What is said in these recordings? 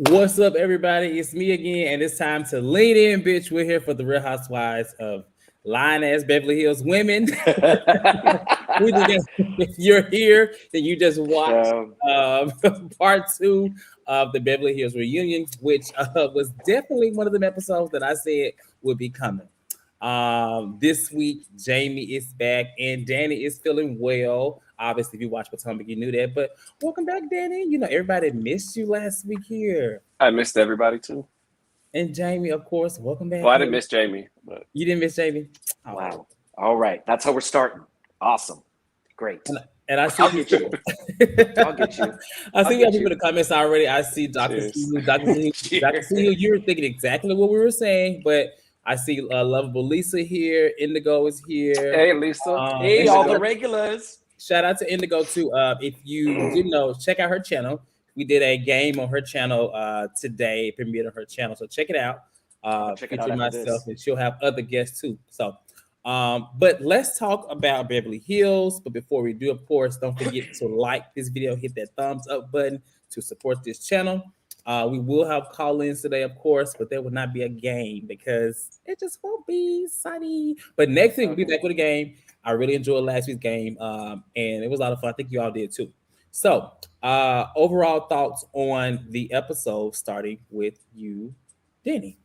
What's up, everybody? It's me again, and it's time to lean in, bitch. We're here for the Real Housewives of Lying-Ass Beverly Hills Women. If you're here, then you just watched part 2 of the Beverly Hills reunion, which was definitely one of them episodes that I said would be coming. This week, Jamie is back and Danny is feeling well. Obviously, if you watch Potomac, you knew that. But welcome back, Danny. You know, everybody missed you last week here. I missed everybody too. And Jamie, of course, welcome back. Well, I didn't miss Jamie. But... You didn't miss Jamie? Oh. Wow. All right. That's how we're starting. Awesome. Great. And I see I'll get you. I'll get you. I see people in the comments already. I see Dr. CU, you're thinking exactly what we were saying, but I see lovable Lisa here. Indigo is here. Hey, Lisa. Hey, all the regulars. Shout out to Indigo too. If you didn't know, check out her channel. We did a game on her channel today, premiered on her channel. So check it out. Check it out myself, and she'll have other guests too. So, but let's talk about Beverly Hills. But before we do, of course, don't forget to like this video, hit that thumbs up button to support this channel. We will have call-ins today, of course, but there will not be a game because it just won't be sunny. But next week we'll be back with a game. I really enjoyed last week's game, and it was a lot of fun. I think you all did too. So, overall thoughts on the episode, starting with you, Danny.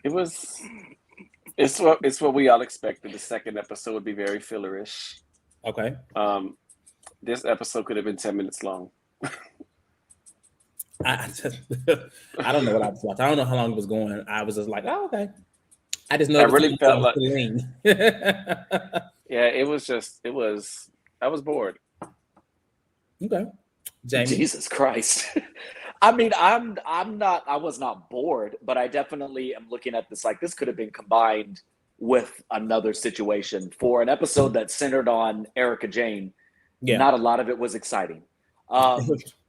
It's what we all expected. The second episode would be very fillerish. Okay. This episode could have been 10 minutes long. I don't know what I was watching. I don't know how long it was going. I was just like, oh, okay. I just know I really felt like yeah, it was I was bored. Okay. Jamie. Jesus Christ. I mean, I was not bored, but I definitely am looking at this like this could have been combined with another situation for an episode that centered on Erika Jayne. Yeah. Not a lot of it was exciting.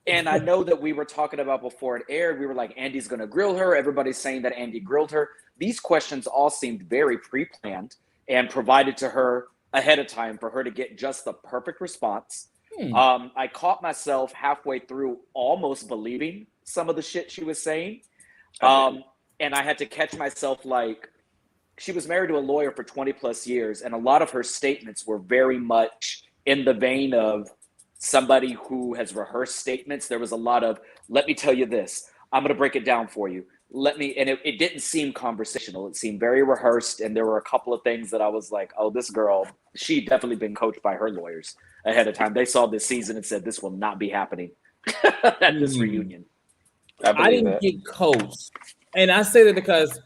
And I know that we were talking about before it aired, we were like, Andy's going to grill her. Everybody's saying that Andy grilled her. These questions all seemed very pre-planned and provided to her ahead of time for her to get just the perfect response. I caught myself halfway through almost believing some of the shit she was saying. And I had to catch myself like, she was married to a lawyer for 20 plus years. And a lot of her statements were very much in the vein of somebody who has rehearsed statements. There was a lot of, let me tell you this, I'm going to break it down for you. And it didn't seem conversational. It seemed very rehearsed. And there were a couple of things that I was like, oh, this girl, she definitely been coached by her lawyers ahead of time. They saw this season and said, this will not be happening at this reunion. I didn't get coached. And I say that because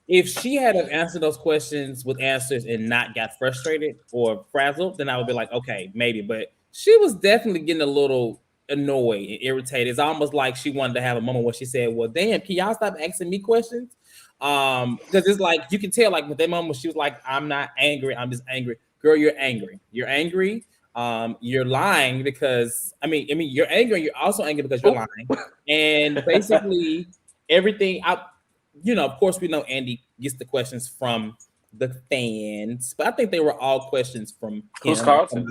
if she had answered those questions with answers and not got frustrated or frazzled, then I would be like, okay, maybe. But she was definitely getting a little annoyed and irritated. It's almost like she wanted to have a moment where she said, well, damn, can y'all stop asking me questions? Because it's like, you can tell, like, with that moment, she was like, I'm not angry. I'm just angry. Girl, you're angry. You're angry. You're lying because, I mean, you're angry. You're also angry because you're lying. And basically everything of course, we know Andy gets the questions from the fans, but I think they were all questions from Who's Carlton?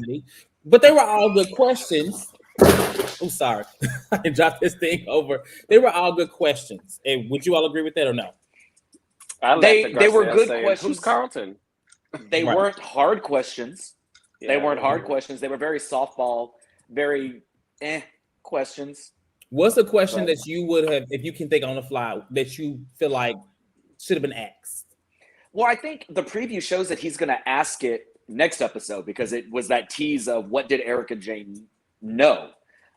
But they were all good questions. I'm sorry, I dropped this thing over. They were all good questions. And would you all agree with that or no? They were good questions. Who's Carlton? They weren't hard questions. They weren't hard questions. They were very softball, very questions. What's a question that you would have, if you can think on the fly, that you feel like should have been asked? Well, I think the preview shows that he's going to ask it next episode because it was that tease of what did Erika Jayne know?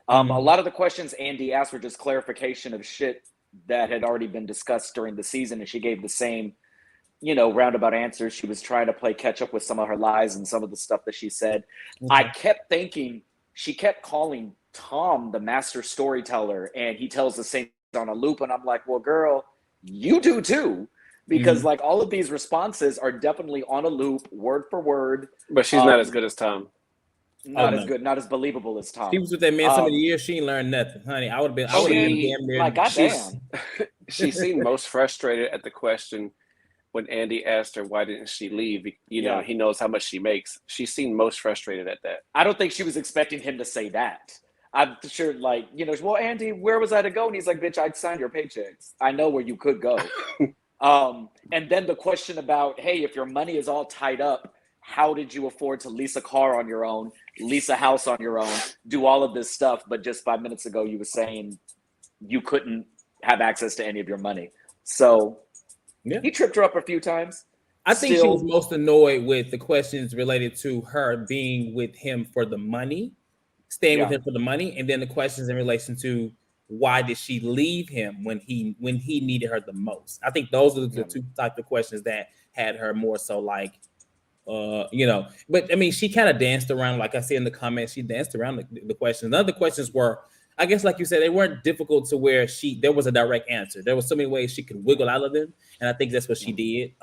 A lot of the questions Andy asked were just clarification of shit that had already been discussed during the season, and she gave the same, roundabout answers. She was trying to play catch up with some of her lies and some of the stuff that she said. I kept thinking, she kept calling Tom the master storyteller, and he tells the same on a loop, and I'm like, well, girl, you do too, because like all of these responses are definitely on a loop, word for word. But she's not as good as Tom. Not as good, not as believable as Tom. She was with that man so many years, she ain't learned nothing, honey. I would have been damn near. Like, goddamn. She seemed most frustrated at the question when Andy asked her why didn't she leave. He knows how much she makes. She seemed most frustrated at that. I don't think she was expecting him to say that. I'm sure, like, you know, well, Andy, where was I to go? And he's like, bitch, I'd sign your paychecks. I know where you could go. And then the question about, hey, if your money is all tied up, how did you afford to lease a car on your own, lease a house on your own, do all of this stuff? But just 5 minutes ago, you were saying you couldn't have access to any of your money. So he tripped her up a few times. I think she was most annoyed with the questions related to her being with him for the money, staying with him for the money, and then the questions in relation to why did she leave him when he needed her the most. I think those are the two types of questions that had her more so like, you know. But I mean, she kind of danced around, like I said in the comments, she danced around the questions. None of the questions were, I guess, like you said, they weren't difficult to where there was a direct answer. There was so many ways she could wiggle out of them, and I think that's what she did.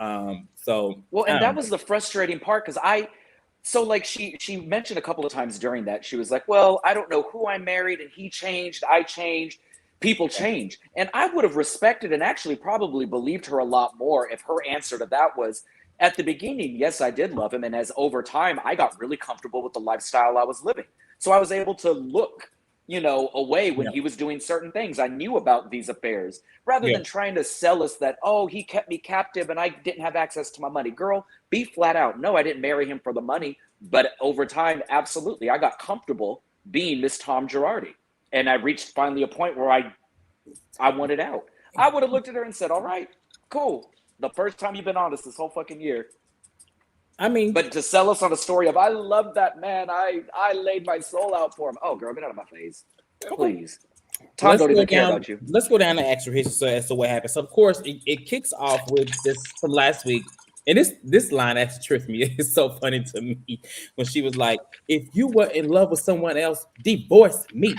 So well, and that was the frustrating part, because so like she mentioned a couple of times during that, she was like, well, I don't know who I married, and he changed, I changed, people change. And I would have respected and actually probably believed her a lot more if her answer to that was, at the beginning, yes, I did love him, and as over time, I got really comfortable with the lifestyle I was living. So I was able to look, you know, away when he was doing certain things. I knew about these affairs, rather than trying to sell us that, oh, he kept me captive and I didn't have access to my money. Girl, be flat out. No, I didn't marry him for the money, but over time, absolutely, I got comfortable being Miss Tom Girardi. And I reached finally a point where I wanted out. I would have looked at her and said, all right, cool. The first time you've been honest this whole fucking year. I mean, but to sell us on a story of, I love that man, I laid my soul out for him. Oh, girl, get out of my face, please. Tom don't even care about you. Let's go down to extra history as to what happened. So, of course, it kicks off with this from last week. And this line actually tripped me. It's so funny to me when she was like, if you were in love with someone else, divorce me.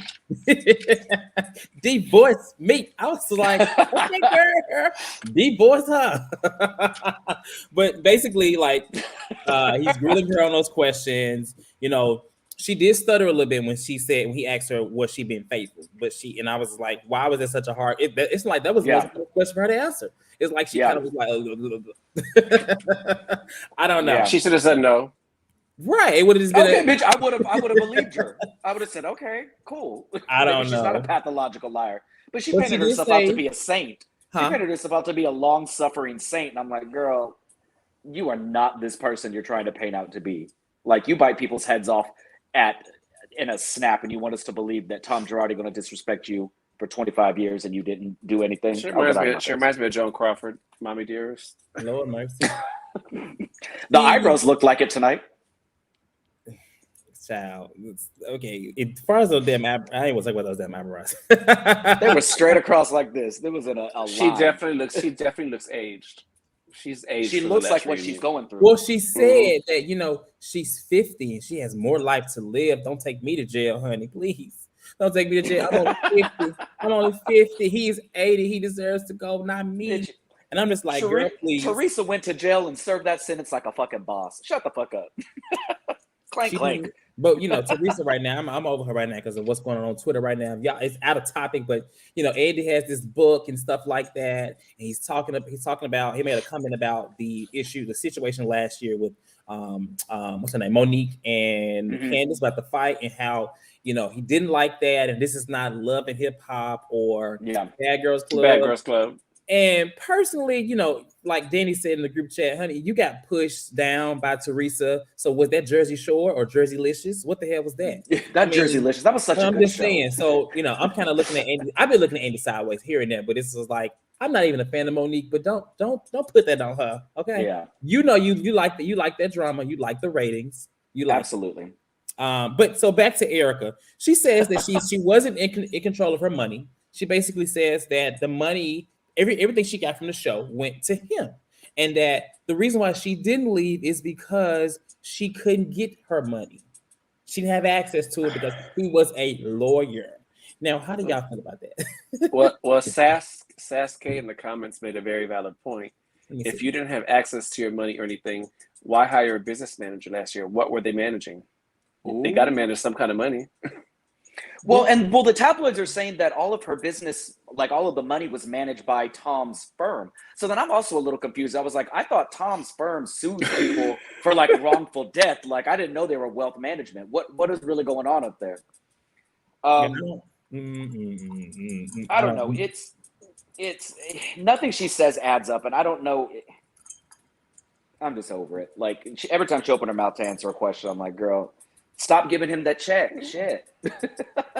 Divorce me. I was like, okay, girl, divorce her. But basically, like, he's grilling her on those questions. You know, she did stutter a little bit when he asked her, was she being faithful? And I was like, why was it such a hard? It's like that was the most question for her to answer. It's like she kind of was like, I don't know. Yeah. She should have said no. Right. It would have just been bitch. I would have believed her. I would have said, okay, cool. I don't know. She's not a pathological liar, but she painted herself out to be a saint. She painted herself out to be a long-suffering saint, and I'm like, girl, you are not this person you're trying to paint out to be. Like, you bite people's heads off in a snap, and you want us to believe that Tom Girardi going to disrespect you for 25 years and you didn't do anything. She reminds me of Joan Crawford, Mommy Dearest. Lord mercy. The eyebrows look like it tonight. Child. Okay. As far as those damn I ain't gonna talk about those damn eyebrows. They were straight across like this. There was a line. She definitely looks aged. She's aged. She looks like what she's going through. Well, she said that, you know, she's 50 and she has more life to live. Don't take me to jail, honey, please. Don't take me to jail. I'm only 50. He's 80. He deserves to go, not me. And I'm just like, girl, please. Teresa went to jail and served that sentence like a fucking boss. Shut the fuck up. Clank, clank. But, you know, Teresa right now, I'm over her right now because of what's going on Twitter right now. Yeah, it's out of topic, but, you know, Andy has this book and stuff like that. And he made a comment about the situation last year with, what's her name, Monique and Candace about the fight, and how, you know, he didn't like that. And this is not Love and Hip Hop or Bad Girls Club. Bad Girls Club. And personally, you know, like Danny said in the group chat, honey, you got pushed down by Teresa. So was that Jersey Shore or Jersey Licious? What the hell was that? Jersey Licious. That was such a good show. I'm just saying. So, you know, I'm kind of looking at Andy. I've been looking at Andy sideways here and there, but this is like, I'm not even a fan of Monique, but don't put that on her. Okay. Yeah. You know, you like that drama. You like the ratings. Absolutely. But so back to Erika. She says that she wasn't in control of her money. She basically says that the money, everything she got from the show went to him, and that the reason why she didn't leave is because she couldn't get her money. She didn't have access to it because he was a lawyer. Now, how do y'all feel about that? Well, Sasuke in the comments made a very valid point. If you didn't have access to your money or anything, why hire a business manager last year? What were they managing? They got to manage some kind of money. Well, the tabloids are saying that all of her business, like all of the money, was managed by Tom's firm. So then I'm also a little confused. I was like, I thought Tom's firm sues people for like wrongful death. Like, I didn't know they were wealth management. What is really going on up there? I don't know. It's nothing she says adds up, and I don't know. I'm just over it. Like every time she opened her mouth to answer a question, I'm like, girl, stop giving him that check. Shit.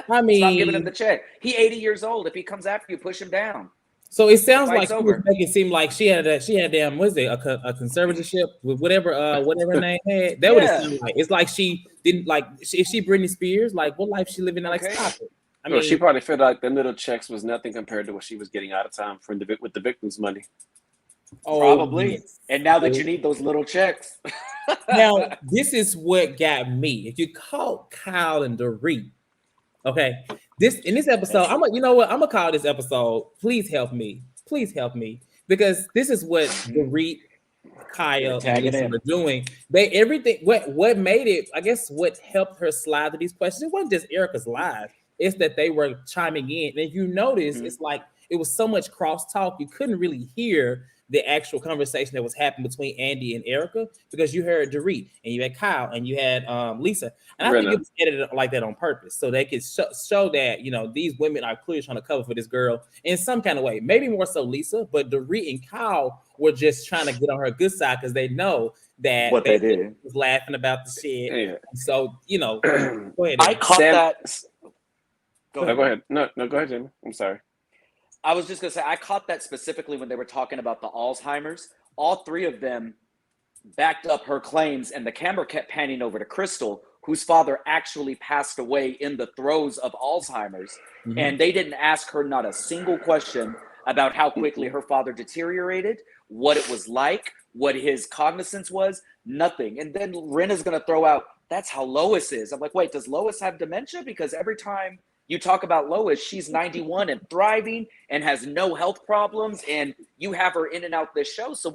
I mean, stop giving him the check. He 80 years old. If he comes after you, push him down. So it sounds like she was making it seem like she had damn, what is it, a conservatorship with whatever her name had. That would sound like. It's like she didn't like. Is she Britney Spears? Like, what life she living? Like, stop it. I mean, she probably felt like the little checks was nothing compared to what she was getting out of time with the victim's money. Probably. Yes. And now that you need those little checks. Now, this is what got me. If you call Kyle and Dorit, okay, in this episode, I'm gonna call this episode. Please help me, because this is what Dorit, Kyle, and Lisa were doing. What made it, I guess, what helped her slide to these questions. It wasn't just Erika's lies. It's that they were chiming in, and if you notice, it's like it was so much crosstalk you couldn't really hear the actual conversation that was happening between Andy and Erika, because you heard Dorit and you had Kyle and you had Lisa, and I think it was edited like that on purpose so they could show that these women are clearly trying to cover for this girl in some kind of way. Maybe more so Lisa, but Dorit and Kyle were just trying to get on her good side because they know that what they did was laughing about the shit. Yeah. So go ahead. I caught that. Go ahead. No, go ahead, Jamie. I'm sorry. I was just going to say, I caught that specifically when they were talking about the Alzheimer's. All three of them backed up her claims, and the camera kept panning over to Crystal, whose father actually passed away in the throes of Alzheimer's. Mm-hmm. And they didn't ask her not a single question about how quickly her father deteriorated, what it was like, what his cognizance was, nothing. And then Rena's going to throw out, that's how Lois is. I'm like, wait, does Lois have dementia? Because every time you talk about Lois, she's 91 and thriving and has no health problems, and you have her in and out this show. So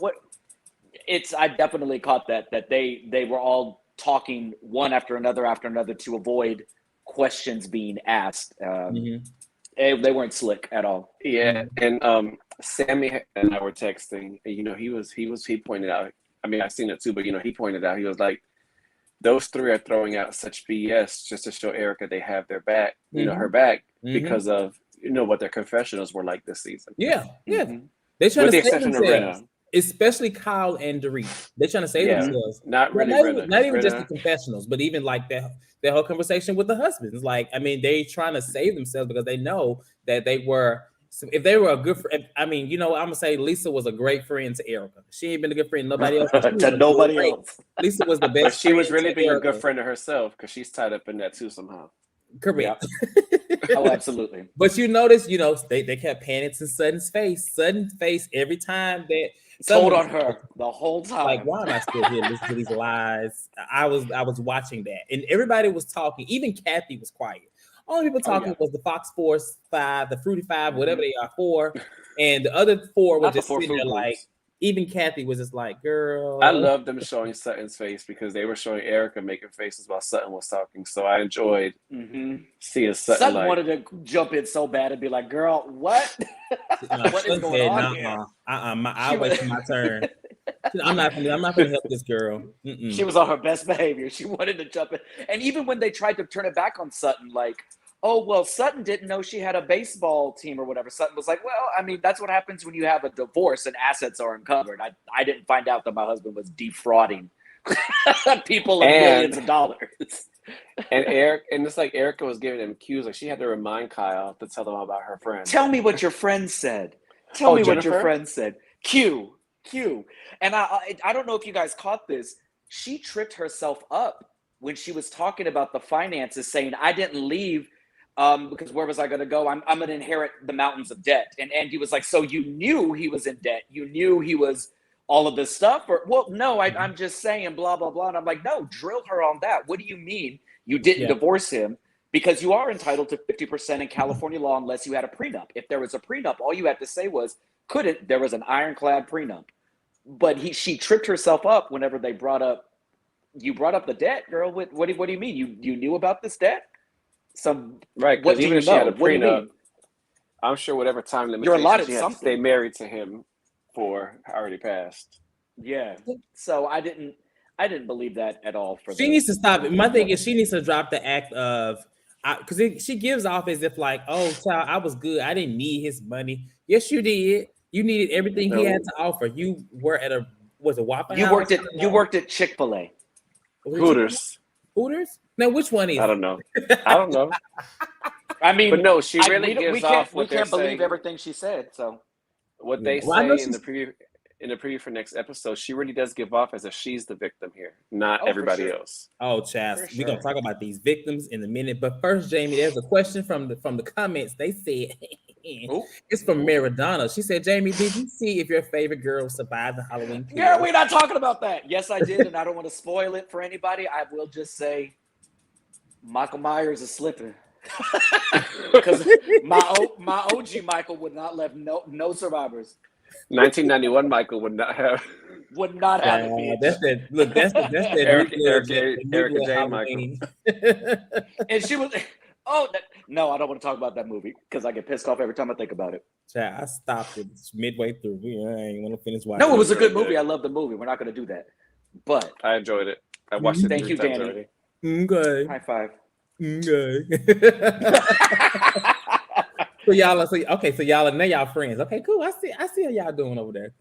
I definitely caught that they were all talking one after another to avoid questions being asked. They weren't slick at all. Yeah, and Sammy and I were texting. He pointed out. I mean, I've seen it too, but he pointed out. He was like, those three are throwing out such BS just to show Erika they have their back, her back, because of what their confessionals were like this season. Yeah. They're trying to save themselves, especially Kyle and Dorit. They're trying to save themselves. Not really, not even just the confessionals, but even like that whole conversation with the husbands. Like, I mean, they trying to save themselves because they know that they were. So if they were a good friend, I mean, I'm gonna say Lisa was a great friend to Erika. She ain't been a good friend to nobody else. To nobody else. Lisa was the best. But she was really being a good friend to herself because she's tied up in that too somehow. Correct. Oh, absolutely. But you notice, they kept panning to Sutton's face every time that told on her the whole time. Like, why am I still here listening to these lies? I was watching that, and everybody was talking. Even Kathy was quiet. Only people talking was the Fox Force 5, the Fruity 5, whatever they are, 4, and the other 4 were just sitting there like. Even Kathy was just like, girl. I love them showing Sutton's face because they were showing Erika making faces while Sutton was talking. So I enjoyed seeing Sutton. Sutton wanted to jump in so bad and be like, girl, what? What is going on here? I'll wait for my turn. I'm not gonna help this girl. She was on her best behavior. She wanted to jump in. And even when they tried to turn it back on Sutton, like, oh, well, Sutton didn't know she had a baseball team or whatever. Sutton was like, well, I mean, that's what happens when you have a divorce and assets are uncovered. I didn't find out that my husband was defrauding people of millions of dollars. And it's like Erika was giving him cues. Like, she had to remind Kyle to tell them about her friend. Tell me what your friend said. Tell me Jennifer? What your friend said. Q. And I don't know if you guys caught this. She tripped herself up when she was talking about the finances, saying, I didn't leave because where was I going to go? I'm going to inherit the mountains of debt. And Andy was like, so you knew he was in debt. You knew he was all of this stuff? Or, well, no, I'm just saying blah, blah, blah. And I'm like, no, drill her on that. What do you mean you didn't divorce him? Because you are entitled to 50% in California law unless you had a prenup. If there was a prenup, all you had to say was, there was an ironclad prenup. But she tripped herself up whenever you brought up the debt, girl. What do you mean? You knew about this debt? Right, because even if she had a prenup, I'm sure whatever time limit she had to stay married to him for already passed. Yeah. So I didn't believe that at all. She needs to stop. My thing is she needs to drop the act of because she gives off as if like, oh, child, I was good. I didn't need his money. Yes, you did. You needed everything he had to offer. You were at a Waffle House? You worked at Chick-fil-A. Hooters. Hooters? Now, which one is? I don't know. I mean, but no, she really gives off what they're saying. We can't believe everything she said. So what they say in the preview for next episode, she really does give off as if she's the victim here, not everybody else. Oh, Chas, we're gonna talk about these victims in a minute. But first, Jamie, there's a question from the comments. They said it's from Maradona. She said, Jamie, did you see if your favorite girl survived the Halloween kill? Yeah, we're not talking about that. Yes, I did, and I don't want to spoil it for anybody. I will just say Michael Myers is slipping. Because my OG Michael would not let no survivors. 1991 Michael would not have it. That's that Erika Jayne Michael. And she was no, I don't want to talk about that movie because I get pissed off every time I think about it. I stopped it midway through. I ain't want to finish watching. No, it was a good movie. I love the movie. We're not going to do that. But I enjoyed it. I watched it. Thank you, Danny. Already. Okay. High five. Okay. So y'all now y'all friends. Okay, cool. I see how y'all doing over there.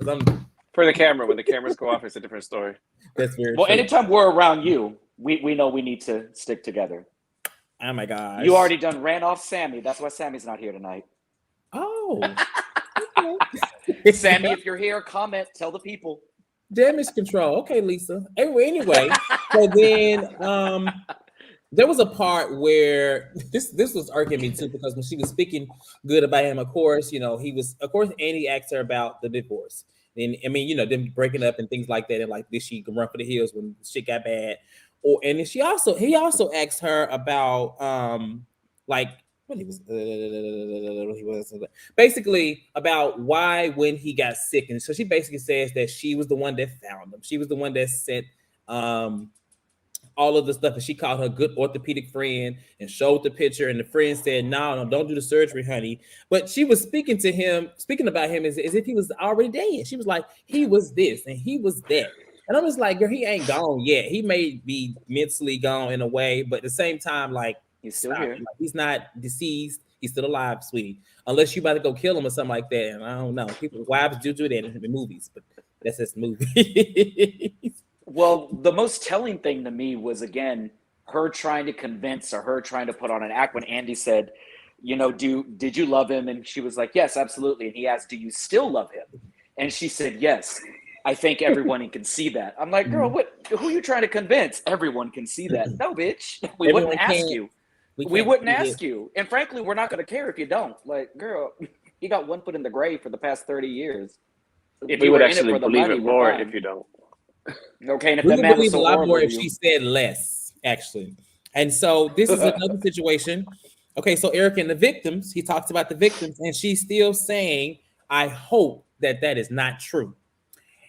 For the camera, when the cameras go off, it's a different story. That's very well. True. Anytime we're around you, we know we need to stick together. Oh my gosh. You already ran off Sammy. That's why Sammy's not here tonight. Oh. Okay. Sammy, if you're here, comment. Tell the people. Damage control. Okay, Lisa. Anyway, so then there was a part where this was irking me too, because when she was speaking good about him, of course, Andy asked her about the divorce. And I mean, them breaking up and things like that, and like, did she run for the hills when shit got bad? And then he also asked her about basically about why when he got sick. And so she basically says that she was the one that found him. She was the one that sent all of the stuff, and she called her good orthopedic friend and showed the picture, and the friend said, no, don't do the surgery, honey. But she was speaking about him as if he was already dead. She was like, he was this and he was that. And I'm just like, girl, he ain't gone yet. He may be mentally gone in a way, but at the same time, like, he's still here. Like, he's not deceased. He's still alive, sweetie. Unless you about to go kill him or something like that. And I don't know. Wives do that in the movies, but that's just movie. Well, the most telling thing to me was, again, her trying to convince, or her trying to put on an act when Andy said, did you love him? And she was like, yes, absolutely. And he asked, do you still love him? And she said, yes. I think everyone can see that. I'm like, girl, who are you trying to convince? Everyone can see that. No, bitch. We wouldn't ask you. We wouldn't ask you. And frankly, we're not going to care if you don't. Like, girl, you got one foot in the grave for the past 30 years. If we would actually believe it more if you don't. Okay, and if we that would man believe was so a lot more if you... she said less, actually. And so this is another situation. Okay, so Erika and the victims, he talks about the victims, and she's still saying, I hope that is not true.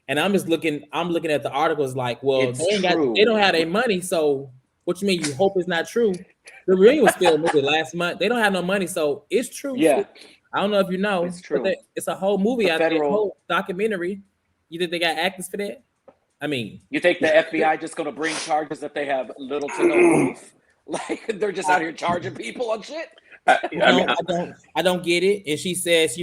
And I'm looking at the articles like, well, they don't have their money, so what you mean you hope it's not true? The reunion was filmed last month. They don't have no money, so it's true. Yeah. I don't know if you know, it's true. But it's a whole movie out there, a whole documentary. You think they got actors for that? I mean, you think the FBI just going to bring charges that they have little to no proof? Like, they're just out here charging people on shit? I don't get it. And she says,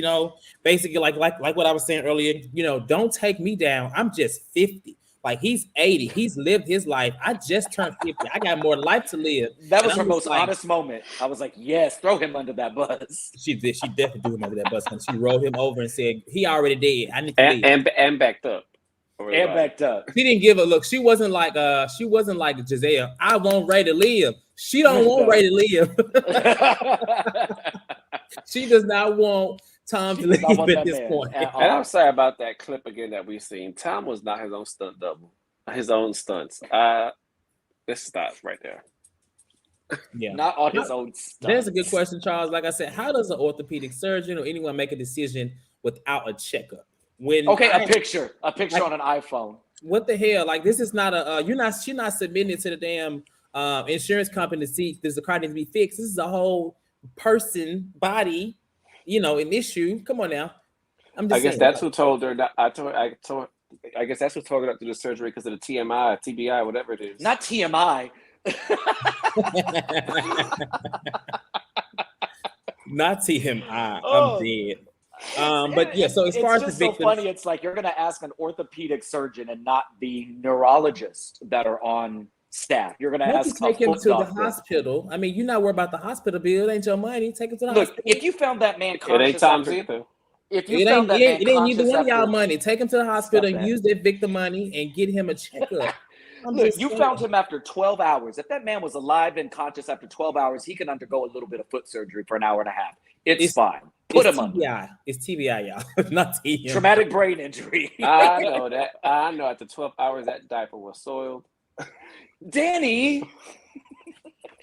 basically like what I was saying earlier, don't take me down. I'm just 50. Like, he's 80. He's lived his life. I just turned 50. I got more life to live. That was her most honest moment. I was like, yes, throw him under that bus. She did. She definitely threw him under that bus. And she rolled him over and said, he already dead. I need to leave. And backed up. Backed up. She didn't give a look. She wasn't like Giselle. I want Ray to live. She don't want Ray to live. She does not want Tom to live at this point. And I'm sorry about that clip again that we've seen. Tom was not his own stunt double. His own stunts. Let's stop right there. Yeah, not on his own stunts. That's a good question, Charles. Like I said, how does an orthopedic surgeon or anyone make a decision without a checkup? A picture on an iPhone. What the hell? Like, this is not you're not submitting to the damn insurance company to see does the car need to be fixed. This is a whole person body, an issue. Come on now. I guess that's who told her that. I guess that's who told her not to do the surgery because of the TMI, TBI, whatever it is. Not TMI. Not TMI. I'm dead. But yeah, so as far as the victims, so funny. It's like you're going to ask an orthopedic surgeon and not the neurologists that are on staff. You're going to ask take him to the hospital. I mean, you're not worried about the hospital bill. It ain't your money. Take him to the hospital. If you found that man conscious, it ain't Tom's either. If you found that man it ain't either one of y'all money. Take him to the hospital and use that victim money and get him a checkup. Look, you found him after 12 hours. If that man was alive and conscious after 12 hours, he can undergo a little bit of foot surgery for an hour and a half. It's fine. Put him TBI. on. It's TBI, y'all. Not TM. Traumatic brain injury. I know that. I know after 12 hours that diaper was soiled. Danny,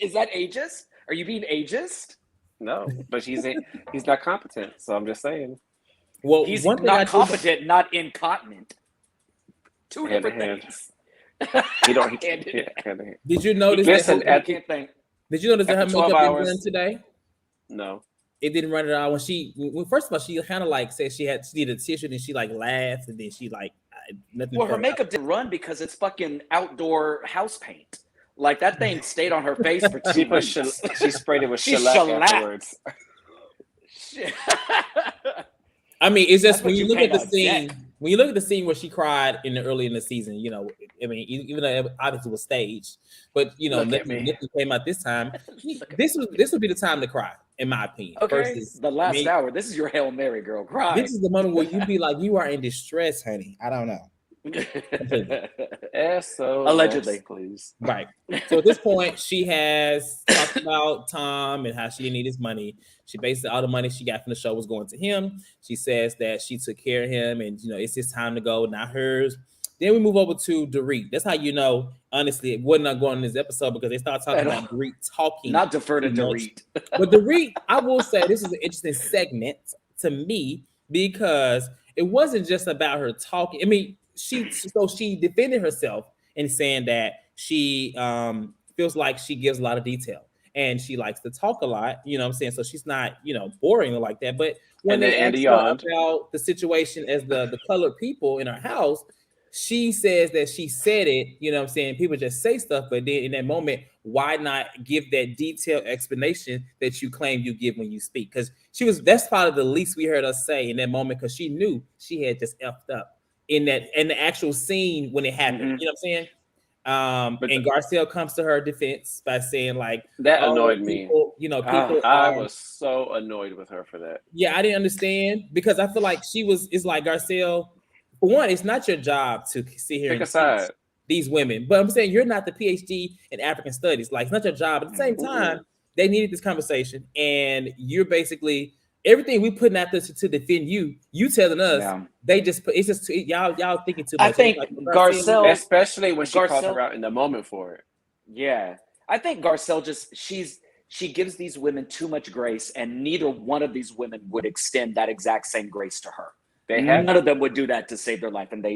is that ageist? Are you being ageist? No, but he's not competent. So I'm just saying. Well, he's not competent, not incontinent. Two different things. He don't. Did you notice? Did you notice that her makeup didn't run today? No, it didn't run at all. When first of all, she kind of like said she needed a tissue, and she like laughed, and then she like nothing. Well, her makeup didn't run because it's fucking outdoor house paint. Like that thing stayed on her face for 2 weeks. She sprayed it with shellac afterwards. I mean, it's just when you look at the scene. When you look at the scene where she cried early in the season, you know, I mean, even though obviously it was staged, but you know, nothing came out this time. This would be the time to cry, in my opinion. Okay, versus the last hour. This is your Hail Mary, girl. Cry. This is the moment where you be like, you are in distress, honey. I don't know. So allegedly, please. Right. So at this point, she has talked about Tom and how she didn't need his money. She basically all the money she got from the show was going to him. She says that she took care of him, and you know it's his time to go, not hers. Then we move over to Dorit. That's how you know, honestly, it wasn't going in this episode because they start talking about Dorit talking. Not defer to Dorit. But Dorit, I will say this is an interesting segment to me because it wasn't just about her talking. I mean, she defended herself in saying that she feels like she gives a lot of detail and she likes to talk a lot, you know what I'm saying? So she's not, you know, boring like that. But when they asked her about the situation as the colored people in her house, she says that she said it, you know what I'm saying? People just say stuff, but then in that moment, why not give that detailed explanation that you claim you give when you speak? Because that's probably the least we heard us say in that moment because she knew she had just effed up in the actual scene when it happened. You know what I'm saying? And Garcelle comes to her defense by saying like that annoyed me. You know, people. I was so annoyed with her for that. Yeah, I didn't understand because I feel like it's like Garcelle. For one, it's not your job to sit here and teach these women, but I'm saying you're not the PhD in African studies. Like it's not your job. At the same time, they needed this conversation, and you're basically everything we putting out there to defend you. You telling us they just put it's just y'all thinking too much. I think like, Garcelle, especially when she called her out in the moment for it. Yeah, I think Garcelle she gives these women too much grace, and neither one of these women would extend that exact same grace to her. None of them would do that to save their life. And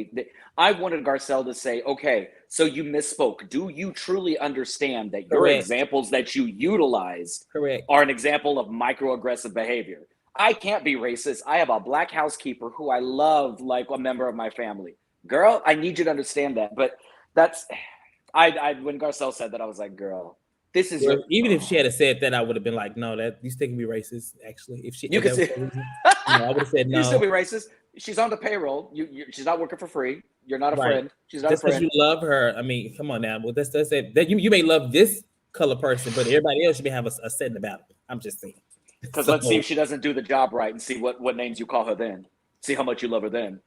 I wanted Garcelle to say, okay, so you misspoke. Do you truly understand that your examples that you utilized are an example of microaggressive behavior? I can't be racist. I have a black housekeeper who I love like a member of my family. Girl, I need you to understand that. But when Garcelle said that, I was like, girl, this is even if she had said that, I would have been like, no, that you still can be racist. Actually, if she, I would have said no. You still be racist. She's on the payroll. She's not working for free. You're not a friend. She's not a friend. You love her. I mean, come on now. Well, that's it. That you may love this color person, but everybody else you may have a setting about it. I'm just saying. Because let's see if she doesn't do the job right, and see what names you call her then. See how much you love her then.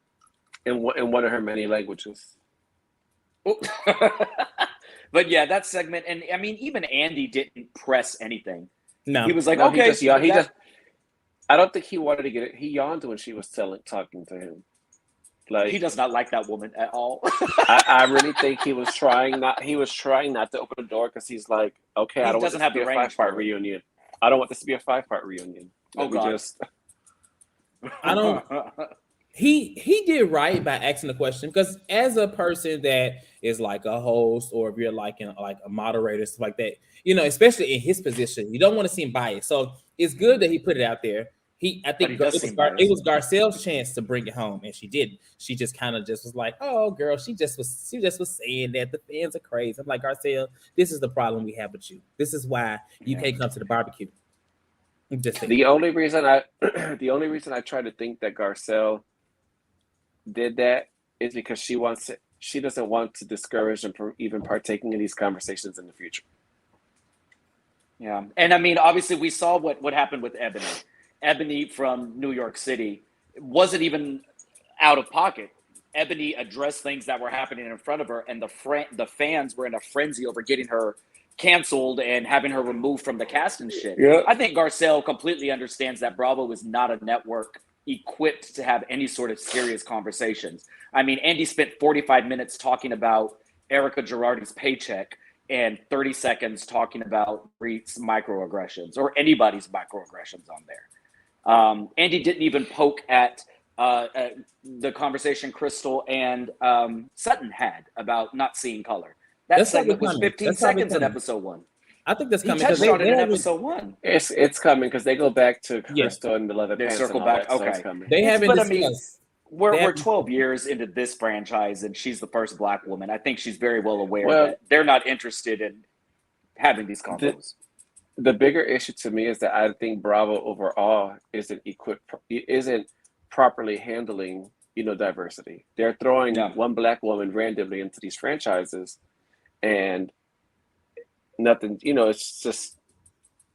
In one of her many languages. But yeah, that segment, and I mean, even Andy didn't press anything. No, he was like, okay. He just. I don't think he wanted to get it. He yawned when she was talking to him. Like he does not like that woman at all. I really think he was trying not to open the door because he's like, okay, I don't want this to be a 5-part reunion. I don't want this to be a 5-part reunion. I don't. He did right by asking the question because as a person that is like a host or if you're like a moderator, stuff like that, you know, especially in his position, you don't want to seem biased. So it's good that he put it out there. I think it was Garcelle's chance to bring it home, and she didn't. She just kind of just was like, "Oh, girl," she just was saying that the fans are crazy. I'm like, Garcelle, this is the problem we have with you. This is why you can't come to the barbecue. The only reason I try to think that Garcelle did that is because she doesn't want to discourage them from even partaking in these conversations in the future. Yeah, and I mean, obviously, we saw what happened with Ebony. Ebony from New York City wasn't even out of pocket. Ebony addressed things that were happening in front of her, and the fans were in a frenzy over getting her canceled and having her removed from the cast and shit. Yeah. I think Garcelle completely understands that Bravo is not a network equipped to have any sort of serious conversations. I mean, Andy spent 45 minutes talking about Erika Girardi's paycheck and 30 seconds talking about Reed's microaggressions or anybody's microaggressions on there. Andy didn't even poke at the conversation Crystal and Sutton had about not seeing color. That segment was 15 seconds in episode 1. I think that's coming. He touched on it in episode 1. It's coming because they go back to Crystal and the leather pants. They circle back. Okay. They haven't discussed. We're 12 years into this franchise, and she's the first Black woman. I think she's very well aware that they're not interested in having these convos. The bigger issue to me is that I think Bravo overall isn't properly handling, diversity. They're throwing one Black woman randomly into these franchises, and nothing. It's just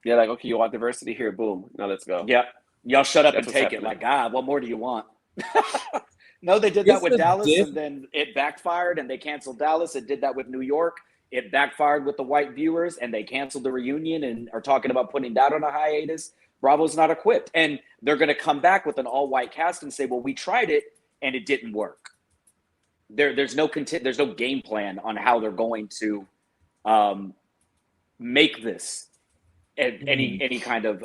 they're like, okay, you want diversity here? Boom, now let's go. Yep, y'all shut up and take it. Like, what more do you want? No, they did that with Dallas, and then it backfired, and they canceled Dallas. It did that with New York. It backfired with the white viewers, and they canceled the reunion and are talking about putting that on a hiatus. Bravo's not equipped, and they're going to come back with an all-white cast and say, "Well, we tried it, and it didn't work." There's no game plan on how they're going to make this any kind of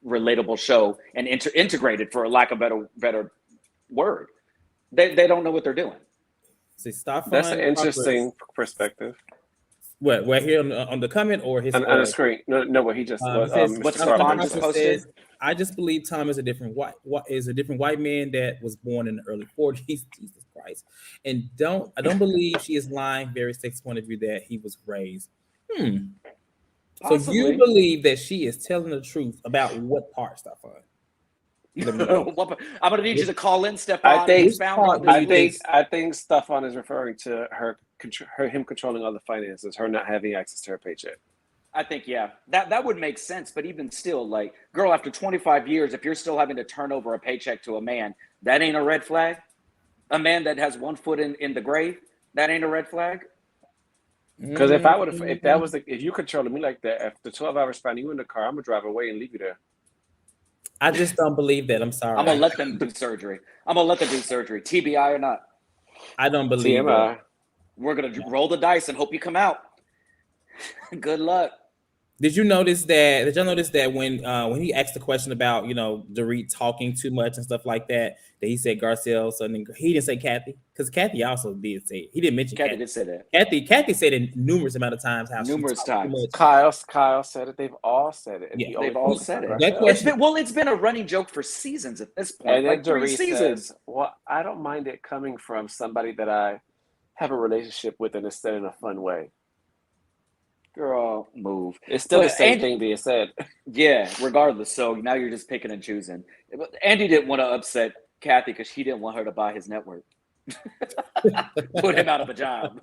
relatable show and integrated, for lack of better word. They don't know what they're doing. See, stop. That's an interesting perspective. What here on the comment or his on the screen? No, what he just what's Tom just posted? I just believe Tom is a different white man that was born in the early 40s. Jesus Christ. And I don't believe she is lying, very sex point of view, that he was raised. So you believe that she is telling the truth about what part, Stefan? I'm gonna need you to call in, Stefan. I think Stefan is referring to him controlling all the finances, her not having access to her paycheck. I think that would make sense. But even still, like, girl, after 25 years, if you're still having to turn over a paycheck to a man, that ain't a red flag. A man that has one foot in the grave, that ain't a red flag. Because if you controlling me like that, after 12 hours finding you in the car, I'm gonna drive away and leave you there. I just don't believe that. I'm sorry. I'm gonna let them do surgery. TBI or not. I don't believe that. We're gonna roll the dice and hope you come out. Good luck. Did y'all notice that when he asked the question about, Dorit talking too much and stuff like that he said Garcelle something? He didn't say Kathy, because Kathy also did say it. He didn't mention Kathy. Did say that. Kathy said it numerous amount of times. Kyle said it. They've all said it. Yeah, they've all said it. It's been a running joke for seasons at this point. And then Dorit says, "Well, I don't mind it coming from somebody that I have a relationship with and it's said in a fun way." Girl, move. It's still the same thing being said. Yeah, regardless. So now you're just picking and choosing. Andy didn't want to upset Kathy because he didn't want her to buy his network. Put him out of a job.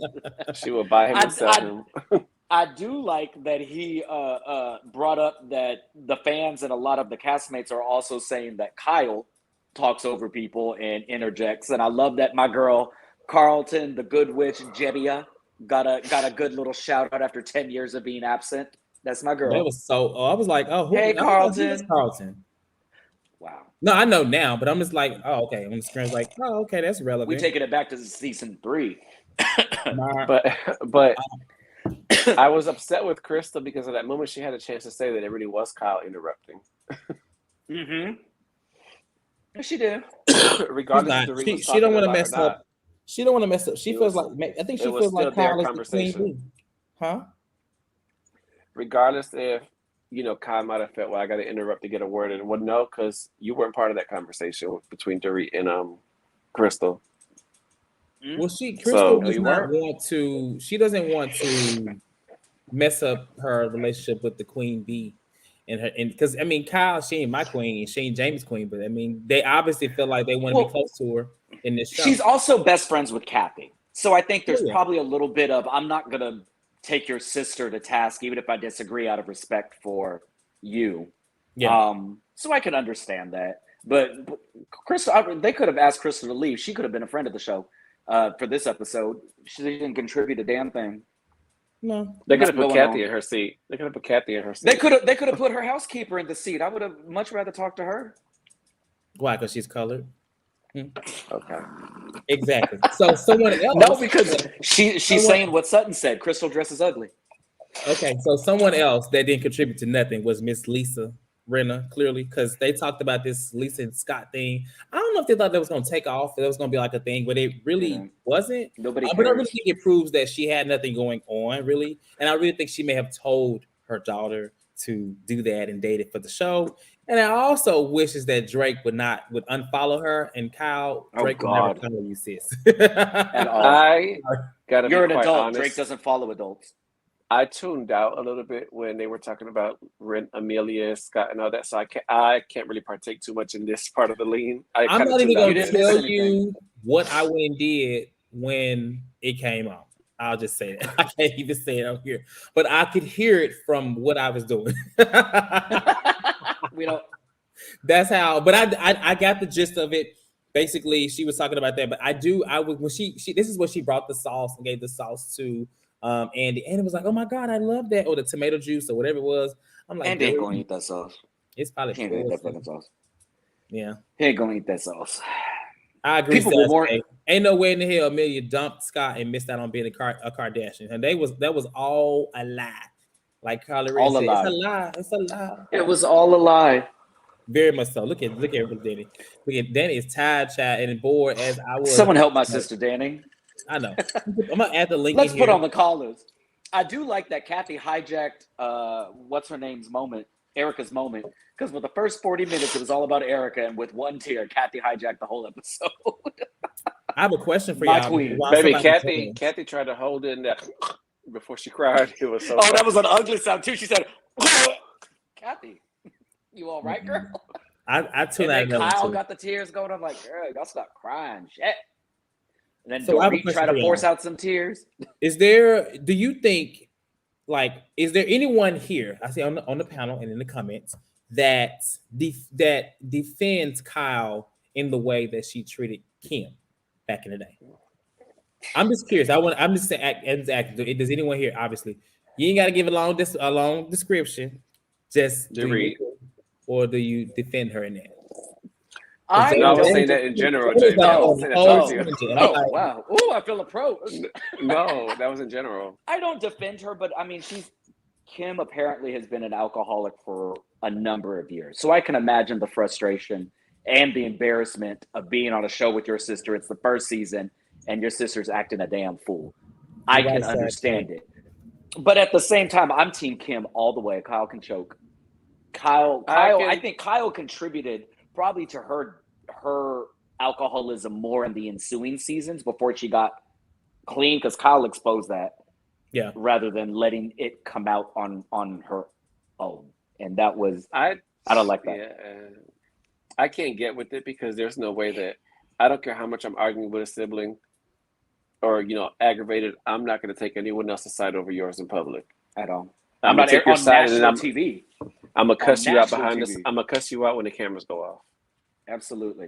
She would buy him and sell him. I do like that he brought up that the fans and a lot of the castmates are also saying that Kyle talks over people and interjects. And I love that my girl Carlton, the good witch, Jebbia, got a good little shout out after 10 years of being absent. That's my girl. That was I was like, oh, hey, Carlton. Carlton. Wow. No, I know now, but I'm just like, oh, okay. On the screen's like, oh, okay, that's relevant. We taking it back to season 3. But I was upset with Crystal because at that moment she had a chance to say that it really was Kyle interrupting. Mm-hmm. She did. Regardless of the she don't want to mess up. She don't want to mess up. She feels like she feels like Kyle is between. Huh? Regardless if Kyle might have felt, well, I got to interrupt to get a word in. Well, no, because you weren't part of that conversation between Dorit and Crystal. Well, Crystal does not want to. She doesn't want to mess up her relationship with the queen bee, and because Kyle, she ain't my queen, and she ain't Jamie's queen, but they obviously feel like they want to be close to her in this show. She's also best friends with Kathy, so I think there's probably a little bit of, I'm not gonna take your sister to task, even if I disagree, out of respect for you. Yeah. So I can understand that. But Crystal, they could have asked Crystal to leave. She could have been a friend of the show for this episode. She didn't contribute a damn thing. No. They could have put Kathy in her seat. They could have put her housekeeper in the seat. I would have much rather talked to her. Why? Because she's colored? Okay. Exactly. So someone else. No, because she's saying what Sutton said. Crystal dresses ugly. Okay, so someone else that didn't contribute to nothing was Miss Lisa Rinna, clearly, because they talked about this Lisa and Scott thing. I don't know if they thought that was going to take off, if it was going to be like a thing, but it really wasn't. Nobody but I really think it proves that she had nothing going on, really. And I really think she may have told her daughter to do that and date it for the show. And I also wishes that Drake would unfollow her, and Kyle, Drake would never follow you, sis. At all. You're an adult. Honest. Drake doesn't follow adults. I tuned out a little bit when they were talking about Amelia, Scott, and all that. So I can't really partake too much in this part of the lean. I'm not even going to tell you what I went and did when it came out. I'll just say that. I can't even say it out here, but I could hear it from what I was doing. We don't. That's how. But I got the gist of it. Basically, she was talking about that. But when she this is what she brought the sauce and gave the sauce to Andy. Andy was like, "Oh my God, I love that," or the tomato juice or whatever it was. I'm like, Andy ain't gonna eat that sauce. It's probably he ain't gonna eat that fucking sauce. Yeah, he ain't gonna eat that sauce. I agree. Ain't no way in the hell Amelia dumped Scott and missed out on being a Kardashian, and that was all a lie. Like Carly Rae said, it's a lie. It's a lie. It was all a lie. Very much so. Look at Danny. Look at Danny is tired, child, and bored as I was. Someone help my sister, Danny. I know. I'm gonna add the link. Let's put on the callers. I do like that Kathy hijacked what's her name's moment, Erika's moment, because for the first 40 minutes it was all about Erika, and with one tear, Kathy hijacked the whole episode. I have a question for my y'all. Queen. Baby, Kathy tried to hold in that before she cried. It was so funny. That was an ugly sound too. She said, Kathy, you all right, girl? I tuned out. Kyle got the tears going. I'm like, girl, y'all stop crying. Shit. And then Dorit try to force out some tears. Do you think, is there anyone here, I see on the panel and in the comments, that defends Kyle in the way that she treated Kim back in the day? I'm just curious. I'm just saying, does anyone here, obviously, you ain't got to give a long description, just Dorit. Or do you defend her in that? I was saying that in general. Wow. Oh, I feel approached. No, that was in general. I don't defend her, but I mean, Kim apparently has been an alcoholic for a number of years. So I can imagine the frustration and the embarrassment of being on a show with your sister. It's the first season and your sister's acting a damn fool. I can understand it. But at the same time, I'm Team Kim all the way. Kyle can choke. I think Kyle contributed probably to her alcoholism more in the ensuing seasons before she got clean, because Kyle exposed that, rather than letting it come out on her own. And that was I don't like that. Yeah, I can't get with it because there's no way that I don't care how much I'm arguing with a sibling or aggravated. I'm not going to take anyone else's side over yours in public at all. I'm going to take your side and TV. I'm gonna cuss you out behind us. I'm gonna cuss you out when the cameras go off. Absolutely.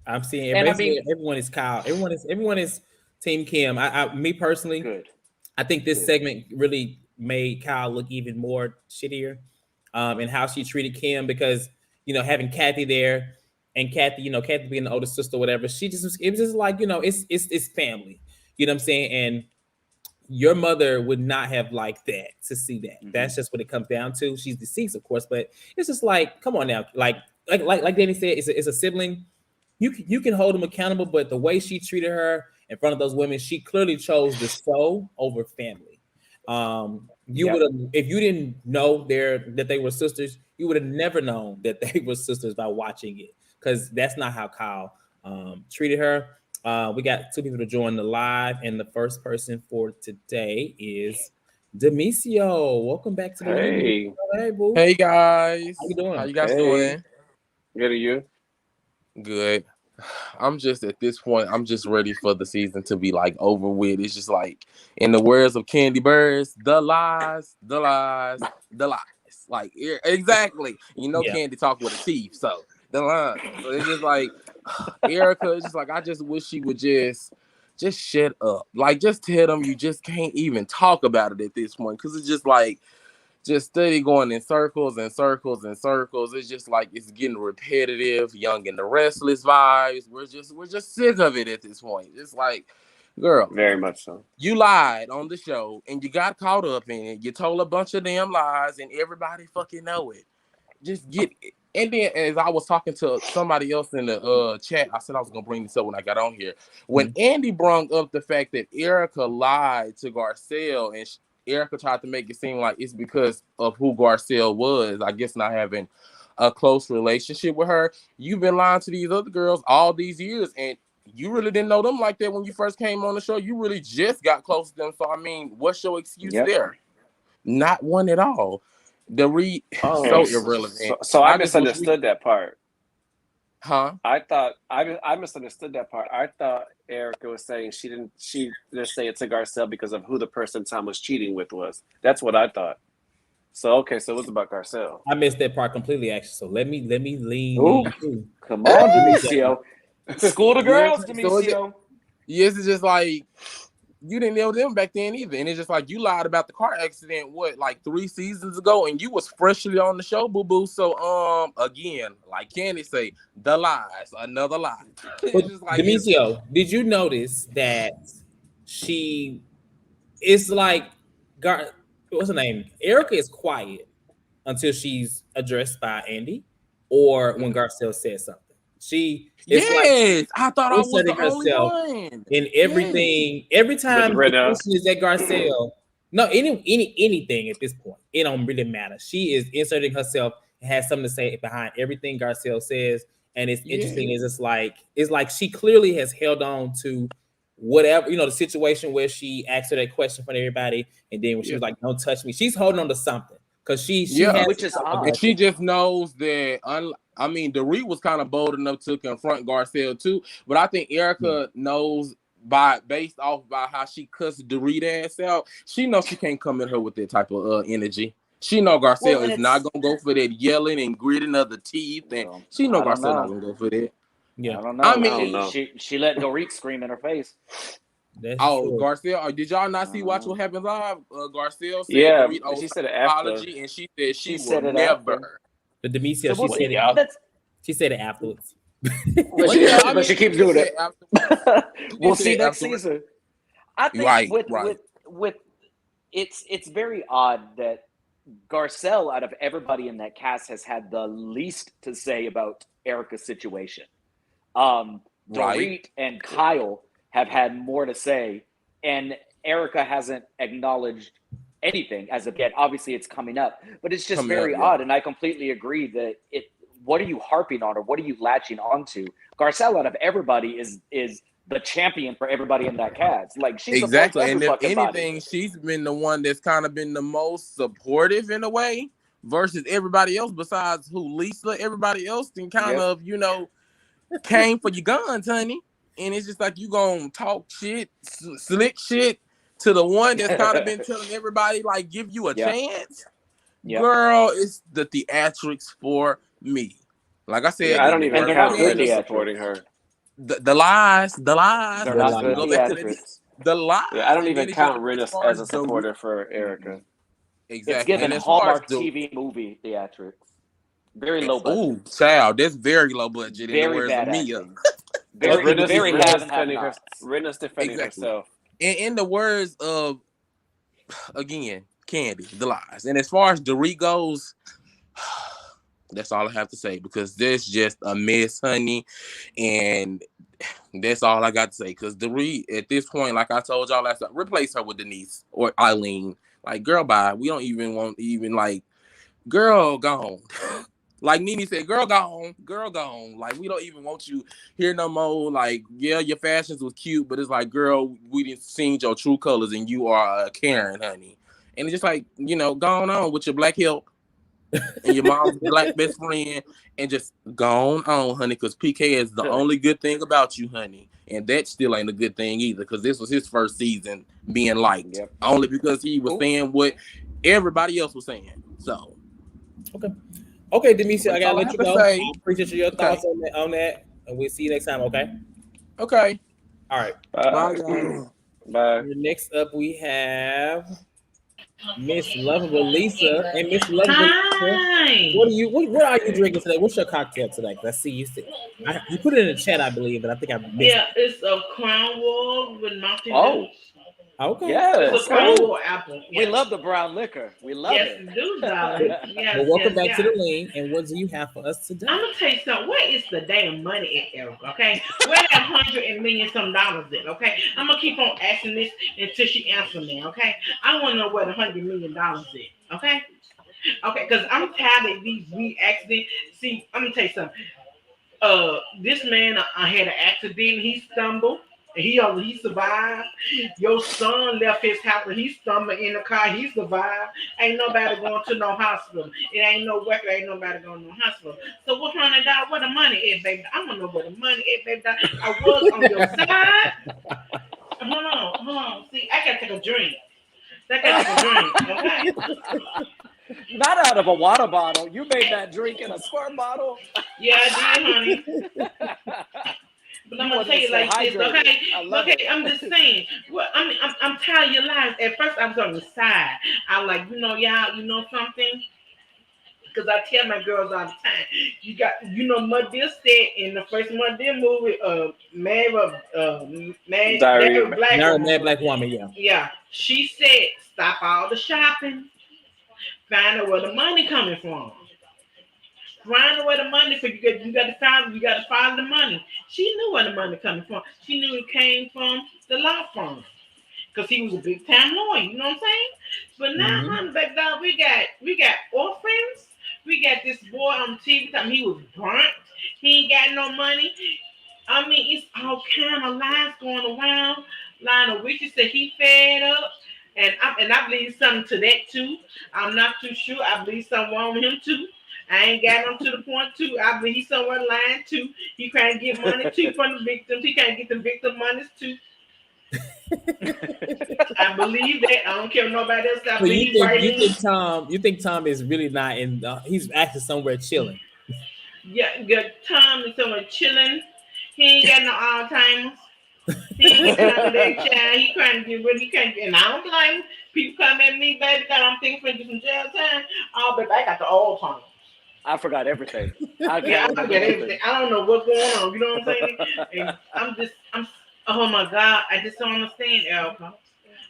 I'm seeing everyone is Kyle. Everyone is Team Kim. Me personally, I think this segment really made Kyle look even more shittier, and how she treated Kim, because having Kathy there and Kathy, Kathy being the older sister, or whatever. It was just like it's family. You know what I'm saying? And your mother would not have liked that, to see that. Mm-hmm. That's just what it comes down to. She's deceased, of course, but it's just like, come on now. Like Danny said, it's a sibling. You can hold them accountable, but the way she treated her in front of those women, she clearly chose the show over family. You would have, if you didn't know that they were sisters, you would have never known that they were sisters by watching it, because that's not how Kyle treated her. We got 2 people to join the live, and the first person for today is Demisio. Welcome back to the Hey. Hey, boo. Hey guys. How you doing? How you guys doing? Good, are you? Good. I'm just at this point, I'm just ready for the season to be like over with. It's just like, in the words of Candy Birds, the lies, the lies, the lies. Like, exactly. Candy talk with a teeth, so the lies. So it's just like, Erika, it's just like, I just wish she would just shut up. Like, just tell them you just can't even talk about it at this point, because it's just like, just steady going in circles and circles and circles. It's just like, it's getting repetitive, Young and the Restless vibes. We're just sick of it at this point. It's like, girl, very much so. You lied on the show and you got caught up in it. You told a bunch of damn lies and everybody fucking know it. Just get it. And then, as I was talking to somebody else in the chat, I said I was gonna bring this up when I got on here. When Andy brought up the fact that Erika lied to Garcelle, and Erika tried to make it seem like it's because of who Garcelle was, I guess not having a close relationship with her. You've been lying to these other girls all these years, and you really didn't know them like that when you first came on the show. You really just got close to them. So, I mean, what's your excuse there? Not one at all. The read so irrelevant. So I misunderstood that part. Huh? I thought I misunderstood that part. I thought Erika was saying she didn't say it to Garcelle because of who the person Tom was cheating with was. That's what I thought. So so it was about Garcelle. I missed that part completely, actually. So let me lean. Come on, Demisio. School the girls, Demisio. Yes, it's just like, you didn't know them back then either. And it's just like, you lied about the car accident, like 3 seasons ago, and you was freshly on the show, boo-boo. So, again, like Candy say, the lies, another lie. But like, Demisio, did you notice that it's like, what's her name? Erika is quiet until she's addressed by Andy, or when Garcelle says something. Like, I thought I was the only one. In everything, every time the question is at Garcelle, no, anything at this point, it don't really matter. She is inserting herself and has something to say behind everything Garcelle says. And it's interesting is it's like she clearly has held on to whatever, the situation where she asked her that question from everybody, and then when she was like, "Don't touch me," she's holding on to something, because she has, which is odd. And she just knows that. I mean, Dorit was kind of bold enough to confront Garcelle too, but I think Erika knows based off by how she cussed Dorit ass out. She knows she can't come at her with that type of energy. She know Garcelle is not gonna go for that yelling and gritting of the teeth, and she know Garcelle not gonna go for that. Yeah, I don't know. I mean, she let Dorit scream in her face. Garcelle, did y'all not see Watch What Happens Live? Garcelle said, Dorit, she said it after, apology, and she said she will never. But Demisio, she said it afterwards. But she keeps doing it. We'll see next season. I think with it's very odd that Garcelle, out of everybody in that cast, has had the least to say about Erika's situation. Dorit and Kyle have had more to say, and Erika hasn't acknowledged anything as of yet. Obviously, it's coming up, but it's just very odd. And I completely agree that what are you harping on, or what are you latching onto? Garcelle, out of everybody, is the champion for everybody in that cast. Like, she's exactly, and if anything, she's been the one that's kind of been the most supportive in a way, versus everybody else. Besides Lisa, everybody else can kind of came for your guns, honey. And it's just like, you gonna talk shit, slick shit to the one that's kind of been telling everybody, like, give you a chance. Girl, it's the theatrics for me. Like I said, I don't even count Brenda supporting her. The lies. They're not good theatrics. The lies. I don't even count Renna as a supporter for Erika. Exactly. It's given Hallmark TV movie theatrics. Very low budget. Ooh, child, that's very low budget. Very bad Mia. Renna's defending herself. In the words of, again, Candy, the lies. And as far as Dorit goes, that's all I have to say, because there's just a mess, honey. And that's all I got to say. Because Dorit, at this point, like I told y'all last time, replace her with Denise or Eileen. Like, girl, bye. We don't even want like, girl, gone. Like Nene said, girl, gone. Girl, gone. Like, we don't even want you here no more. Like, yeah, your fashions was cute, but it's like, girl, we didn't see your true colors, and you are a Karen, honey. And it's just like, going on with your black help and your mom's black best friend, and just gone on, honey, because PK is the only good thing about you, honey. And that still ain't a good thing either, because this was his first season being liked. Yep. Only because he was saying what everybody else was saying. So. Okay, Demetria, I gotta let you go. I appreciate your thoughts on that. And we'll see you next time, okay? Okay. All right. Bye, guys. Bye. Next up, we have Miss Lovable Lisa. And Miss Lovable Lisa, what are you drinking today? What's your cocktail today? Let's see. You put it in the chat, I believe, but I think I missed it. It's a Crown Royal with Mountain Dew. Okay. Yes. It's a Crown Royal apple. Yes. We love the brown liquor. We love it. Yes, do, darling. Yes, well, welcome back to the lane. And what do you have for us today? I'm gonna tell you something. Where is the damn money at, Erika? Okay, where that $100 million at? Okay, I'm gonna keep on asking this until she answers me. Okay, I want to know where the $100 million is. Okay, because I'm tired of these accidents. See, I'm gonna tell you something. This man had an accident. He stumbled. He survived. Your son left his house and he stumbled in the car. He survived. Ain't nobody going to no hospital. It ain't no record. Ain't nobody going to no hospital. So what $100? Where the money is, baby? I want to know where the money is, baby. I was on your side. Hold on. See, I gotta take a drink. Okay. Not out of a water bottle. You made that drink in a squirt bottle. Yeah, I did, honey. But I'm gonna tell you like this, okay? I'm just saying. Well, I'm tired of your lies. At first, I was on the side. I'm like, y'all, you know something? Because I tell my girls all the time. Mud Deal said in the first Mud Deal movie, Mad Black Woman, yeah. She said, stop all the shopping, find out where the money coming from. Find where the money, so you got to find the money. She knew where the money coming from. She knew it came from the law firm, because he was a big time lawyer. You know what I'm saying? But now, honey, back down, we got orphans. We got this boy on TV talking he was burnt. He ain't got no money. I mean, it's all kind of lies going around. Lionel Richie said he fed up. And I believe something to that too. I'm not too sure. I believe something wrong with him too. I ain't got him to the point too. I believe he's somewhere lying too. He can't get money too from the victims. He can't get the victim monies too. I believe that. I don't care nobody else. I believe you think Tom is really not in? He's actually somewhere chilling. Yeah, Tom is somewhere chilling. He ain't got no Alzheimer's. He ain't got that child. He trying to get rid. He can't. And I don't blame him. People come at me, baby, because I'm thinking for some jail time. Oh, baby, I got the old time. I forgot everything. I forgot everything. I don't know what's going on. You know what I'm saying? And I'm. Oh my God! I just don't understand, Erika.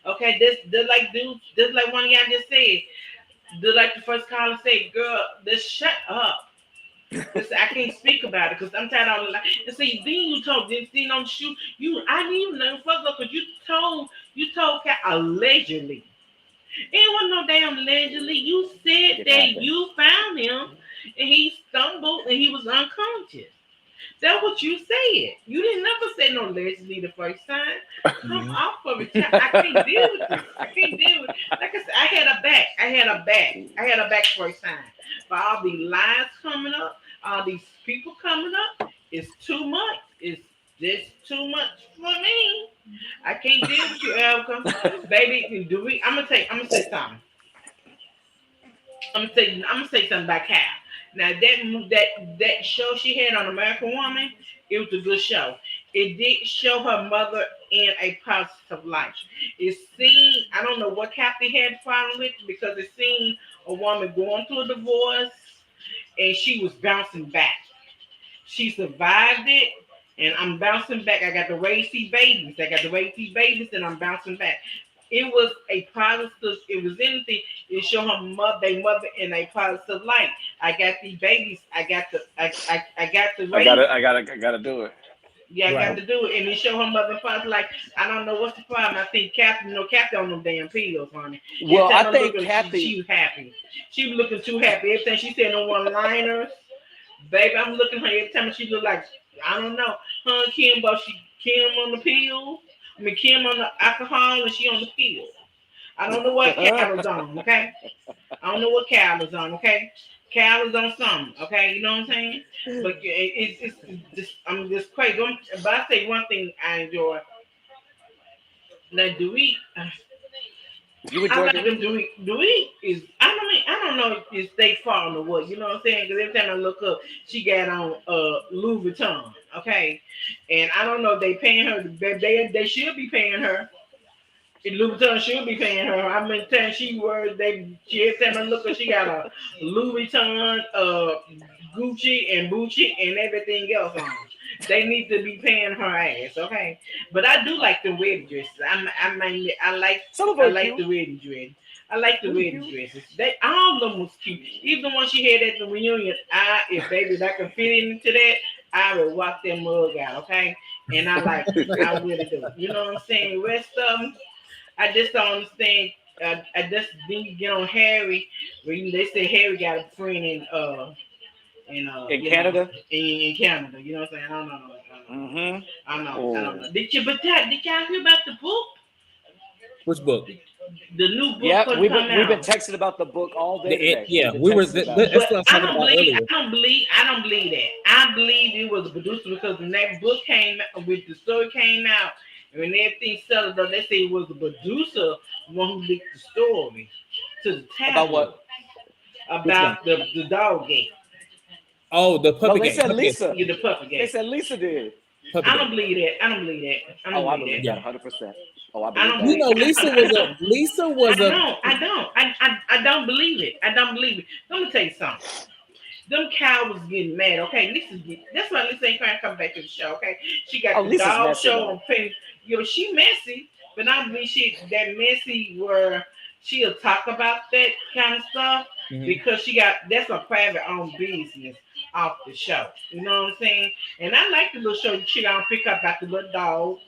Okay, this like one of y'all just said. Like the first caller said, girl, just shut up. I can't speak about it because I'm tired of all the lies. And see, then you told this thing on the shoot. I didn't even know fuck up because you told Kat allegedly. It wasn't no damn allegedly. You said that you found him and he stumbled and he was unconscious. That's what you said. You didn't never say no allegedly the first time. Come off of it. I can't deal with this. I can't deal with it. Like I said, I had a back first time. But all these lies coming up, all these people coming up, it's too much. It's just too much for me. I can't deal with you, Erika. Baby, I'm gonna say something. I'm gonna say something about Cal. Now that show she had on American Woman, it was a good show. It did show her mother in a positive light. It seen, I don't know what Kathy had problem with, because it seen a woman going through a divorce and she was bouncing back. She survived it, and I'm bouncing back. I got to raise these babies. And I'm bouncing back. It was a positive. It was anything. It showed her mother in a positive light. I got these babies. I got to raise. I gotta do it. Yeah, I Right. got to do it. And then show her mother and father like, I don't know what's the problem. I think Kathy, Kathy on them damn pills, honey. Well, I think Look, Kathy. she was happy. She was looking too happy. Everything she said no one liners. Baby, I'm looking at her every time she look like, I don't know. Her and Kim, but Kim on the pills. I mean, Kim on the alcohol and she on the pills. I don't know what Cal is on, okay? I don't know what Cal is on, okay? Cal is on something, okay? You know what I'm saying? But it's just, I'm just crazy. But I say one thing I enjoy. Now, You I enjoy like doing? them Dewey is, I don't know if they fall or what, you know what I'm saying? Because every time I look up, she got on Louis Vuitton, okay? And I don't know if they paying her, they should be paying her. Louis Vuitton should be paying her. I've been telling she every time I look up, she got a Louis Vuitton, Gucci and Gucci and everything else on. They need to be paying her ass, okay? But I do like the wedding dresses. Some of I them are like the cute. wedding dress. I like the Really wedding cute. dresses. They all of them was cute. Even the one she had at the reunion. If I could fit into that, I would walk that mug out, okay? And I really do. You know what I'm saying? Rest of them, I just don't understand. I just didn't get on Harry. They say Harry got a friend In you know, Canada. in Canada. You know what I'm saying? I don't know. Mm-hmm. I don't know. Did y'all hear about the book? Which book? The new book Yeah, could we've come been out. texting about the book all day today. Yeah, We've we been were. texting about it. That's But what I was talking about earlier. I don't believe that. I believe it was a producer because when that book came out, with the story came out, and when everything settled up, they say it was the producer one who leaked the story to the About tabloid what? Which one? about the dog gate. Oh, the No, puppy they game. said Puppy game. Lisa. Yeah, the puppy They gate. said Lisa did. Puppy I don't game. believe that. I don't believe that. I don't Oh, I believe believe that. that 100%. Oh, I I believe don't You that. believe. know, Lisa I was don't. a. Lisa was a. I don't believe it. I don't believe it. Let me tell you something. Them cows getting mad. Okay, that's why Lisa ain't trying to come back to the show. Okay, she got Oh, the Lisa's dog messy show though. on pin. She messy, but I believe she that messy where she'll talk about that kind of stuff Mhm. because she got that's a private owned business off the show. You know what I'm saying? And I like the little show she gonna pick up about the little dogs.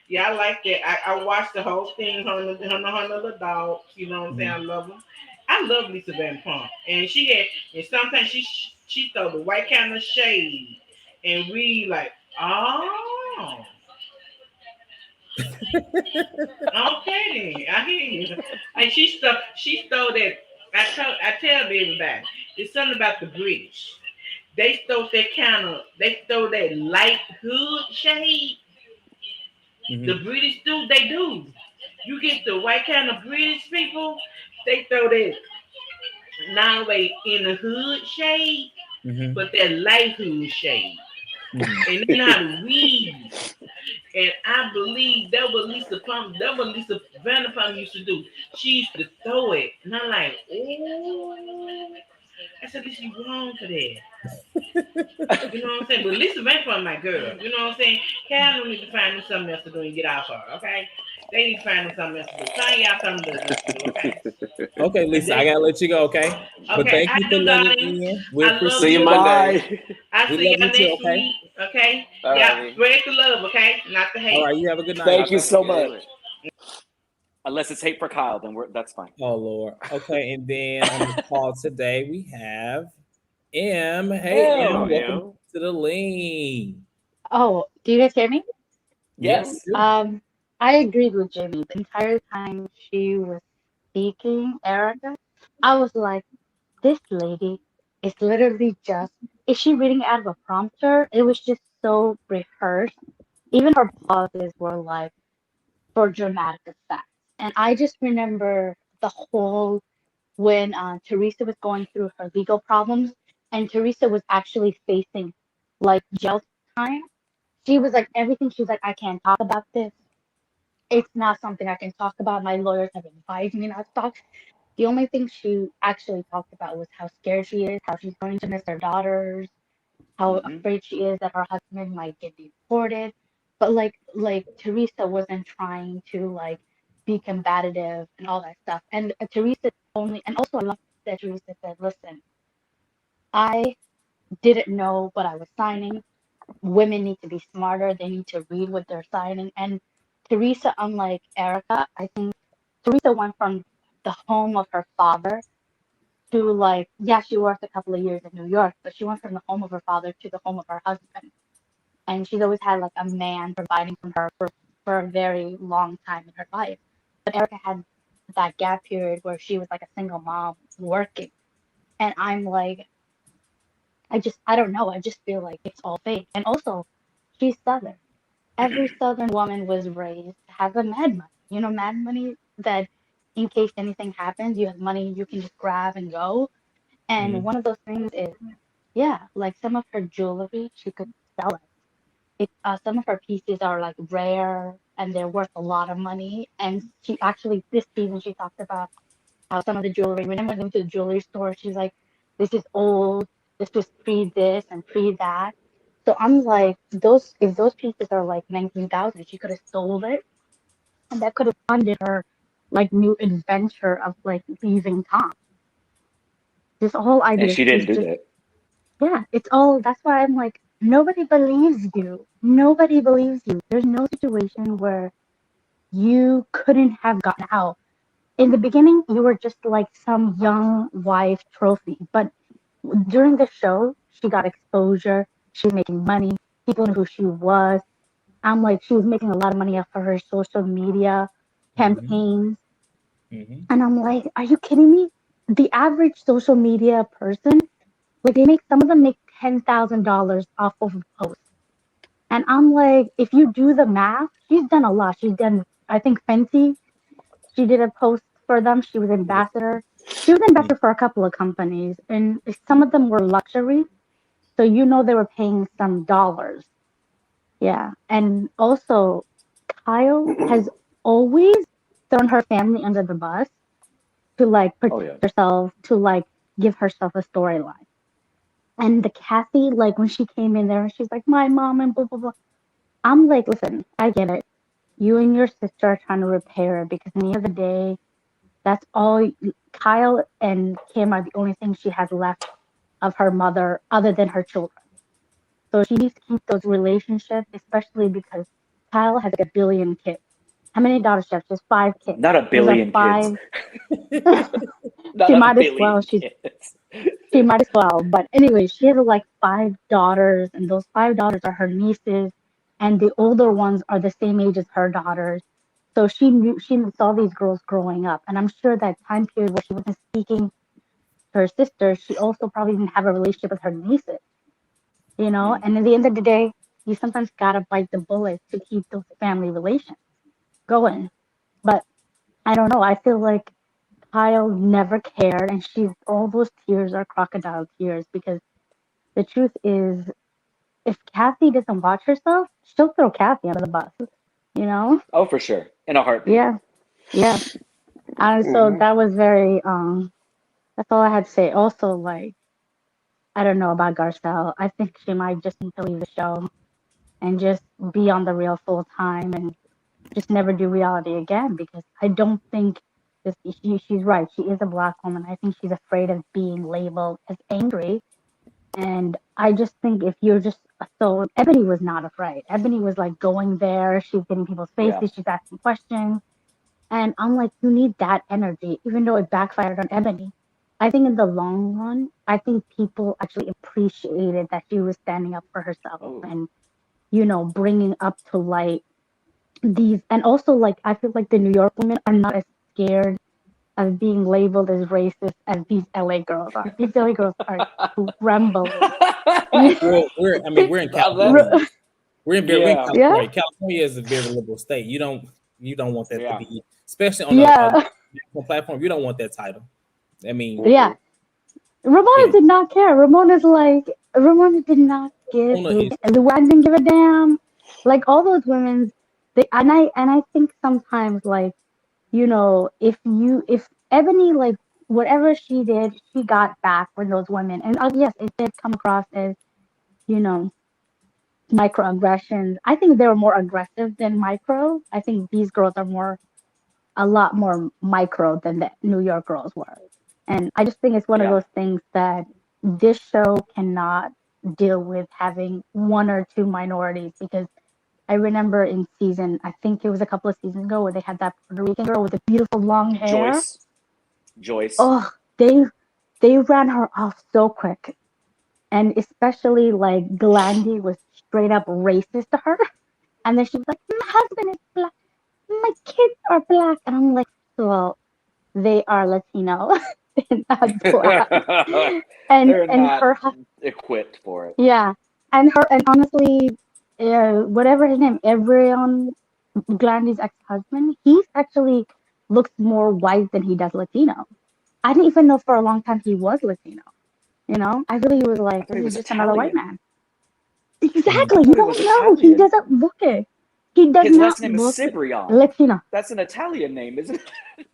Yeah, I like that. I watched the whole thing, her little dogs. You know what I'm saying? Mhm. I love them. I love Lisa Vanderpump, and and sometimes she throw the white kind of shade, and we like, oh, okay then, I hear you. And she stole that. I tell everybody, it's something about the British. They stole that light hood shade. The Mhm. British do, they do. You get the white kind of British people, they throw that not only in the hood shade, Mhm. but that light hood shade. Mhm. And they know how to weave. And I believe that what Lisa Vanderpump used to do. She used to throw it. And I'm like, oh, I said, this you wrong for that. You know what I'm saying? But Lisa Vanderpump my girl. You know what I'm saying? Cal don't need to find them something else to do and get off her, okay? They need to find them something else to do. Find y'all something else to do, okay? Okay, Lisa, I gotta let you go. Okay, but Okay, thank I you for do, letting darling. in. We I love See you appreciate you. it. Monday. Bye. I We see love y'all you too. next Okay. week, okay? All Yeah, righty. spread the love, okay? Not the All hate. right. You have a good night. Thank you Not so the much. hate. Unless it's hate for Kyle, then that's fine. Oh Lord. Okay, and then on the call today we have M. Hey M. M, Hello, welcome Em. to the lean. Oh, do you guys hear me? Yeah, we Yes. do. I agreed with Jimmy. The entire time she was speaking, Erica, I was like, this lady is literally just, is she reading out of a prompter? It was just so rehearsed. Even her pauses were like for dramatic effect. And I just remember the whole when Teresa was going through her legal problems and Teresa was actually facing like jail time. She was like, everything, she was like, I can't talk about this. It's not something I can talk about. My lawyers have advised me not to talk. The only thing she actually talked about was how scared she is, how she's going to miss her daughters, how Mm-hmm. afraid she is that her husband might get deported. But like Teresa wasn't trying to like be combative and all that stuff. And Teresa only, and also I love that Teresa said, listen, I didn't know what I was signing. women need to be smarter. They need to read what they're signing. And Teresa, unlike Erica, I think Teresa went from the home of her father to like, yeah, she worked a couple of years in New York, but she went from the home of her father to the home of her husband. And she's always had like a man providing for her for a very long time in her life. But Erica had that gap period where she was like a single mom working. And I'm like, I don't know. I just feel like it's all fake. And also, she's Southern. Every Southern woman was raised to have a mad money. You know, mad money that in case anything happens, you have money you can just grab and go. And one of those things is, yeah, like some of her jewelry, she could sell it. Some of her pieces are like rare and they're worth a lot of money. And she actually, this season, she talked about how some of the jewelry, whenever I went to the jewelry store, she's like, this is old, this was pre this and pre that. So I'm like, if those pieces are like 19,000, she could have sold it and that could have funded her like new adventure of like leaving Tom. This whole And idea she is didn't do just, that. yeah, it's all, that's why I'm like, nobody believes you. Nobody believes you. There's no situation where you couldn't have gotten out. In the beginning, you were just like some young wife trophy, but during the show, she got exposure. She was making money. People knew who she was. I'm like, she was making a lot of money off of her social media campaigns. And I'm like, are you kidding me? The average social media person, like some of them make $10,000 off of a post. And I'm like, if you do the math, she's done a lot. She's done, I think, Fenty. She did a post for them. She was ambassador. She was ambassador for a couple of companies, and some of them were luxury. So they were paying some dollars. Yeah. And also, Kyle has always thrown her family under the bus to like protect herself, to like give herself a storyline. And the Kathy, like when she came in there and she's like, my mom and blah, blah, blah. I'm like, listen, I get it. You and your sister are trying to repair it because at the end of the day, that's all. Kyle and Kim are the only things she has left of her mother other than her children. So she needs to keep those relationships, especially because Kyle has like a billion kids. How many daughters she has? She has 5 kids. Not a billion kids. She might as well. She might as well. But anyway, she has like 5 daughters, and those 5 daughters are her nieces, and the older ones are the same age as her daughters. So she saw these girls growing up, and I'm sure that time period where she wasn't speaking to her sister, she also probably didn't have a relationship with her nieces. And at the end of the day, you sometimes gotta bite the bullet to keep those family relations going. But I don't know. I feel like Kyle never cared, and all those tears are crocodile tears because the truth is, if Kathy doesn't watch herself, she'll throw Kathy under the bus. Oh, for sure, in a heartbeat. Yeah, yeah. And so that was very. That's all I had to say. Also, like, I don't know about Garcelle. I think she might just need to leave the show and just be on the real full time and just never do reality again because I don't think she's right. She is a Black woman. I think she's afraid of being labeled as angry. And I just think if you're just so Ebony was not afraid. Ebony was like going there. She's getting people's faces. She's asking questions. And I'm like, you need that energy, even though it backfired on Ebony. I think in the long run, I think people actually appreciated that she was standing up for herself and, bringing up to light these. And also, like, I feel like the New York women are not as scared of being labeled as racist as these LA girls are. These LA girls are trembling. We're in California. We're in California. California is a very liberal state. You don't want that to be, especially on a national platform. You don't want that title. I mean, Ramona did not care. Ramona did not give. I didn't give a damn. Like all those women, I think sometimes like if Ebony like whatever she did, she got back for those women, and yes, it did come across as microaggressions. I think they were more aggressive than micro. I think these girls are a lot more micro than the New York girls were. And I just think it's one of those things that this show cannot deal with having one or two minorities, because I remember in season, I think it was a couple of seasons ago, where they had that Puerto Rican girl with the beautiful long hair. Joyce. Oh, they ran her off so quick, and especially like Glandy was straight up racist to her, and then she was like, "My husband is black, my kids are black," and I'm like, "Well, they are Latino, they're not black," and They're and not her equipped for it. yeah, and honestly, whatever his name, Everyone Glandy's ex-husband, he's actually looks more white than he does Latino. I didn't even know for a long time he was Latino. You know, I really was I like, thought he this is was just another white Italian. man. I Exactly. You thought he was don't know. He Italian. doesn't look it. He does His not last name is look Cibrian. Latino. That's an Italian name, isn't it?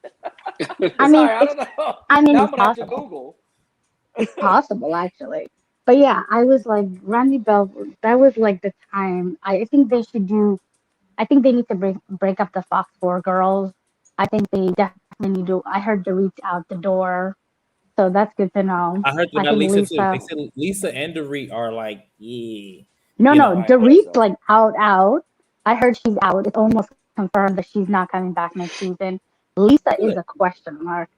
I mean, Sorry, I don't know. I mean, Now I'm it's gonna have to possible. Google. It's possible, actually. But yeah, I was like, Randy Bell, that was like the time. I think they should do, I think they need to break up the Fox 4 girls. I think they definitely need to, I heard to reach out the door. So that's good to know. I heard I about think Lisa too. Lisa, They said Lisa and Dorit are like, yeah, no, you know. no, I hope Dorit's so. like out. I heard she's out. It's almost confirmed that she's not coming back next season. Lisa is Good. a question mark.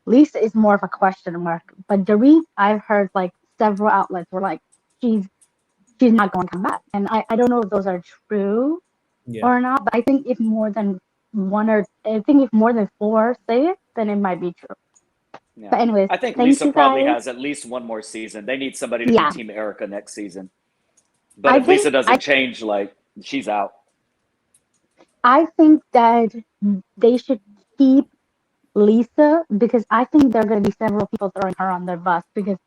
Lisa is more of a question mark. But Dorit, I've heard like several outlets were like, she's she's not going to come back. And I don't know if those are true Yeah. or not, but I think if more than one or I think if more than four say it, then it might be true. Yeah. But anyways, I think thank Lisa you probably guys. has at least one more season. They need somebody to be Yeah, Team Erica next season. But I if Lisa think doesn't change, like she's out. I think that they should keep Lisa, because I think there are going to be several people throwing her on their bus, because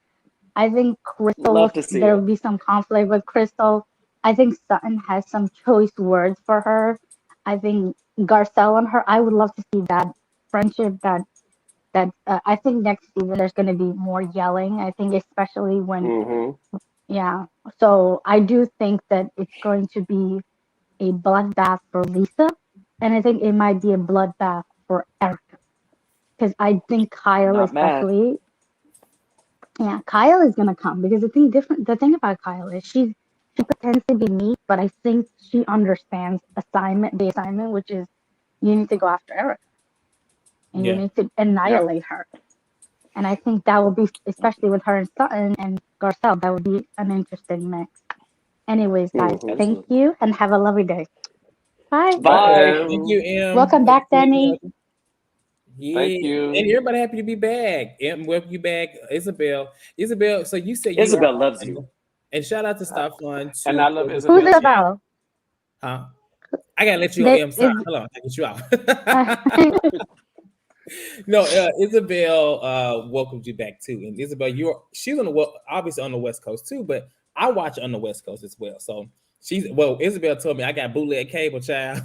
I think Love to see there it. will be some conflict with Crystal. I think Sutton has some choice words for her. I think Garcelle and her, I would love to see that friendship. I think next season there's going to be more yelling. I think especially when, Mm-hmm. yeah. So I do think that it's going to be a bloodbath for Lisa, and I think it might be a bloodbath for Erica, because I think Kyle Not mad. especially. Yeah, Kyle is gonna come, because the thing about Kyle is she pretends to be meek, but I think she understands the assignment, which is you need to go after Erica and you Yeah. need to Yeah. annihilate her. And I think that would be, especially with her and Sutton and Garcelle, that would be an interesting mix. Anyways, guys, Mm-hmm. thank Absolutely. you and have a lovely day. Bye. Bye. Thank you, Em. Welcome back, Danny. Yeah. Thank you. And everybody happy to be back. Em, welcome you back, Isabel. Isabel, so you said you Isabel are loves on, you. and shout out to Stop Fun too. And I love Who's Isabel too. Isabel? Huh? I gotta let you go. They, Em, sorry. is, Hold on, I get you out. No, Isabel welcomed you back too. And Isabel, she's on obviously on the West Coast too, but I watch on the West Coast as well. So Isabel told me I got bootleg cable, child.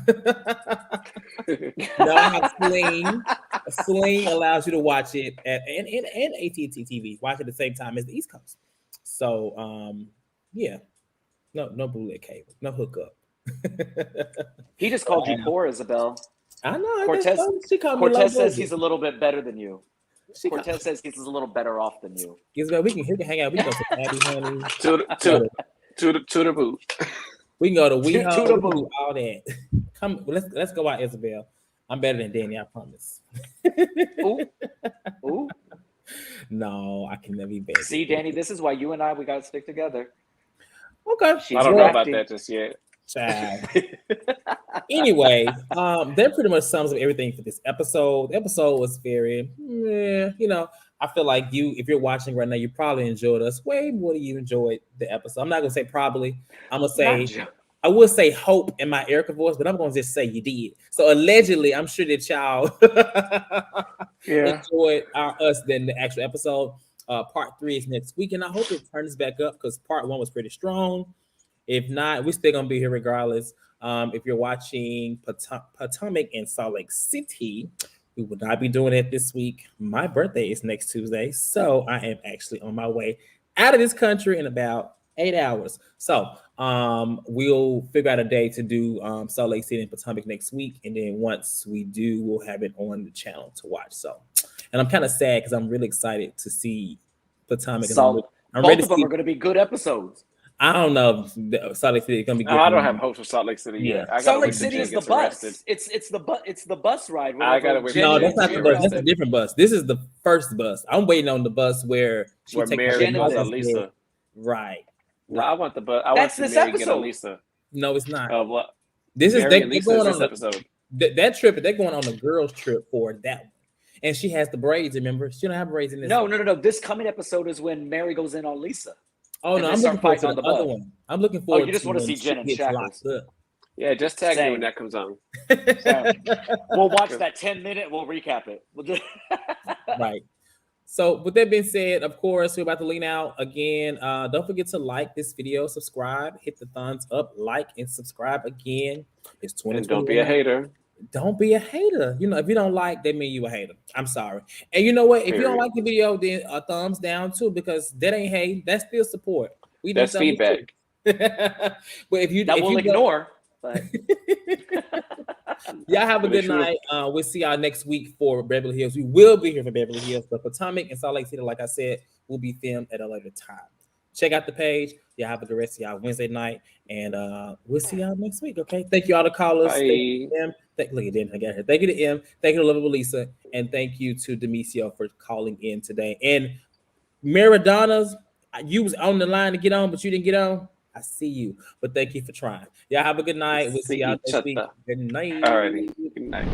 No, I have Sling. Sling allows you to watch it and AT&T TV. Watch it at the same time as the East Coast. So yeah, no bootleg cable, no hookup. He just called you poor, Isabel. I know. Cortez, She called me Cortez low says budget. he's a little bit better than you. Cortez says he's a little better off than you. Isabel, we can hang out. We can go to Abby Honey. To the boot. We can go to WeHo. To We the can do boot. all that. Come, let's go out, Isabel. I'm better than Danny, I promise. Ooh. No, I can never be better. See, Danny, this is why you and we got to stick together. Okay. She's I don't know crafty. about that just yet. Child. Anyway, that pretty much sums up everything for this episode. The episode was very, I feel like if you're watching right now, you probably enjoyed us way more than you enjoyed the episode. I'm not gonna say probably. I'm gonna say I would say hope in my Erika voice, but I'm gonna just say you did. So allegedly, I'm sure that y'all enjoyed us than the actual episode. Part 3 is next week, and I hope it turns back up because part 1 was pretty strong. If not, we're still gonna be here regardless. If you're watching Potomac and Salt Lake City, we will not be doing it this week. My birthday is next Tuesday, so I am actually on my way out of this country in about 8 hours. So we'll figure out a day to do Salt Lake City and Potomac next week, and then once we do, we'll have it on the channel to watch. So, and I'm kind of sad because I'm really excited to see Potomac. Both of them are going to be good episodes. I don't know if Salt Lake City is going to be good. I don't have hopes for Salt Lake City yet. Salt Lake City is the bus. It's the bus ride. I gotta wait. No, that's not the bus. That's a different bus. This is the first bus. I'm waiting on the bus where Mary goes on Lisa. Right. No, I want the bus. I That's want this Mary episode. Get on Lisa. No, it's not. What? This is Mary they're going on episode. That trip. They're going on the girls' trip for that one. And she has the braids. Remember, she don't have braids in this. No. This coming episode is when Mary goes in on Lisa. Oh no, I'm looking forward to the other one. I'm looking forward. Oh, you just want to see Jen and Shackles. Yeah, just tag me when that comes on. We'll watch that 10-minute. We'll recap it. Right. So with that being said, of course, we're about to lean out again. Don't forget to like this video, subscribe, hit the thumbs up, like and subscribe again. It's 20. And don't be a hater. Don't be a hater. You know, if you don't like, that means you a hater. I'm sorry. And you know what? If you don't like the video, then a thumbs down too, because that ain't hate. That's still support. That's feedback. But if you will ignore. But... Y'all have a good night. We'll see y'all next week for Beverly Hills. We will be here for Beverly Hills, but Potomac and Salt Lake City, like I said, will be filmed at a later time. Check out the page. Y'all have a good rest of y'all Wednesday night, and we'll see y'all next week. Okay. Thank you all the callers. Bye. Thank you to M. Look at them. I got her. Thank you to M. Thank you to Lovable Lisa, and thank you to Demisio for calling in today. And Maradona's, you was on the line to get on, but you didn't get on. I see you, but thank you for trying. Y'all have a good night. We'll see y'all next week. Good night. Alrighty. Good night.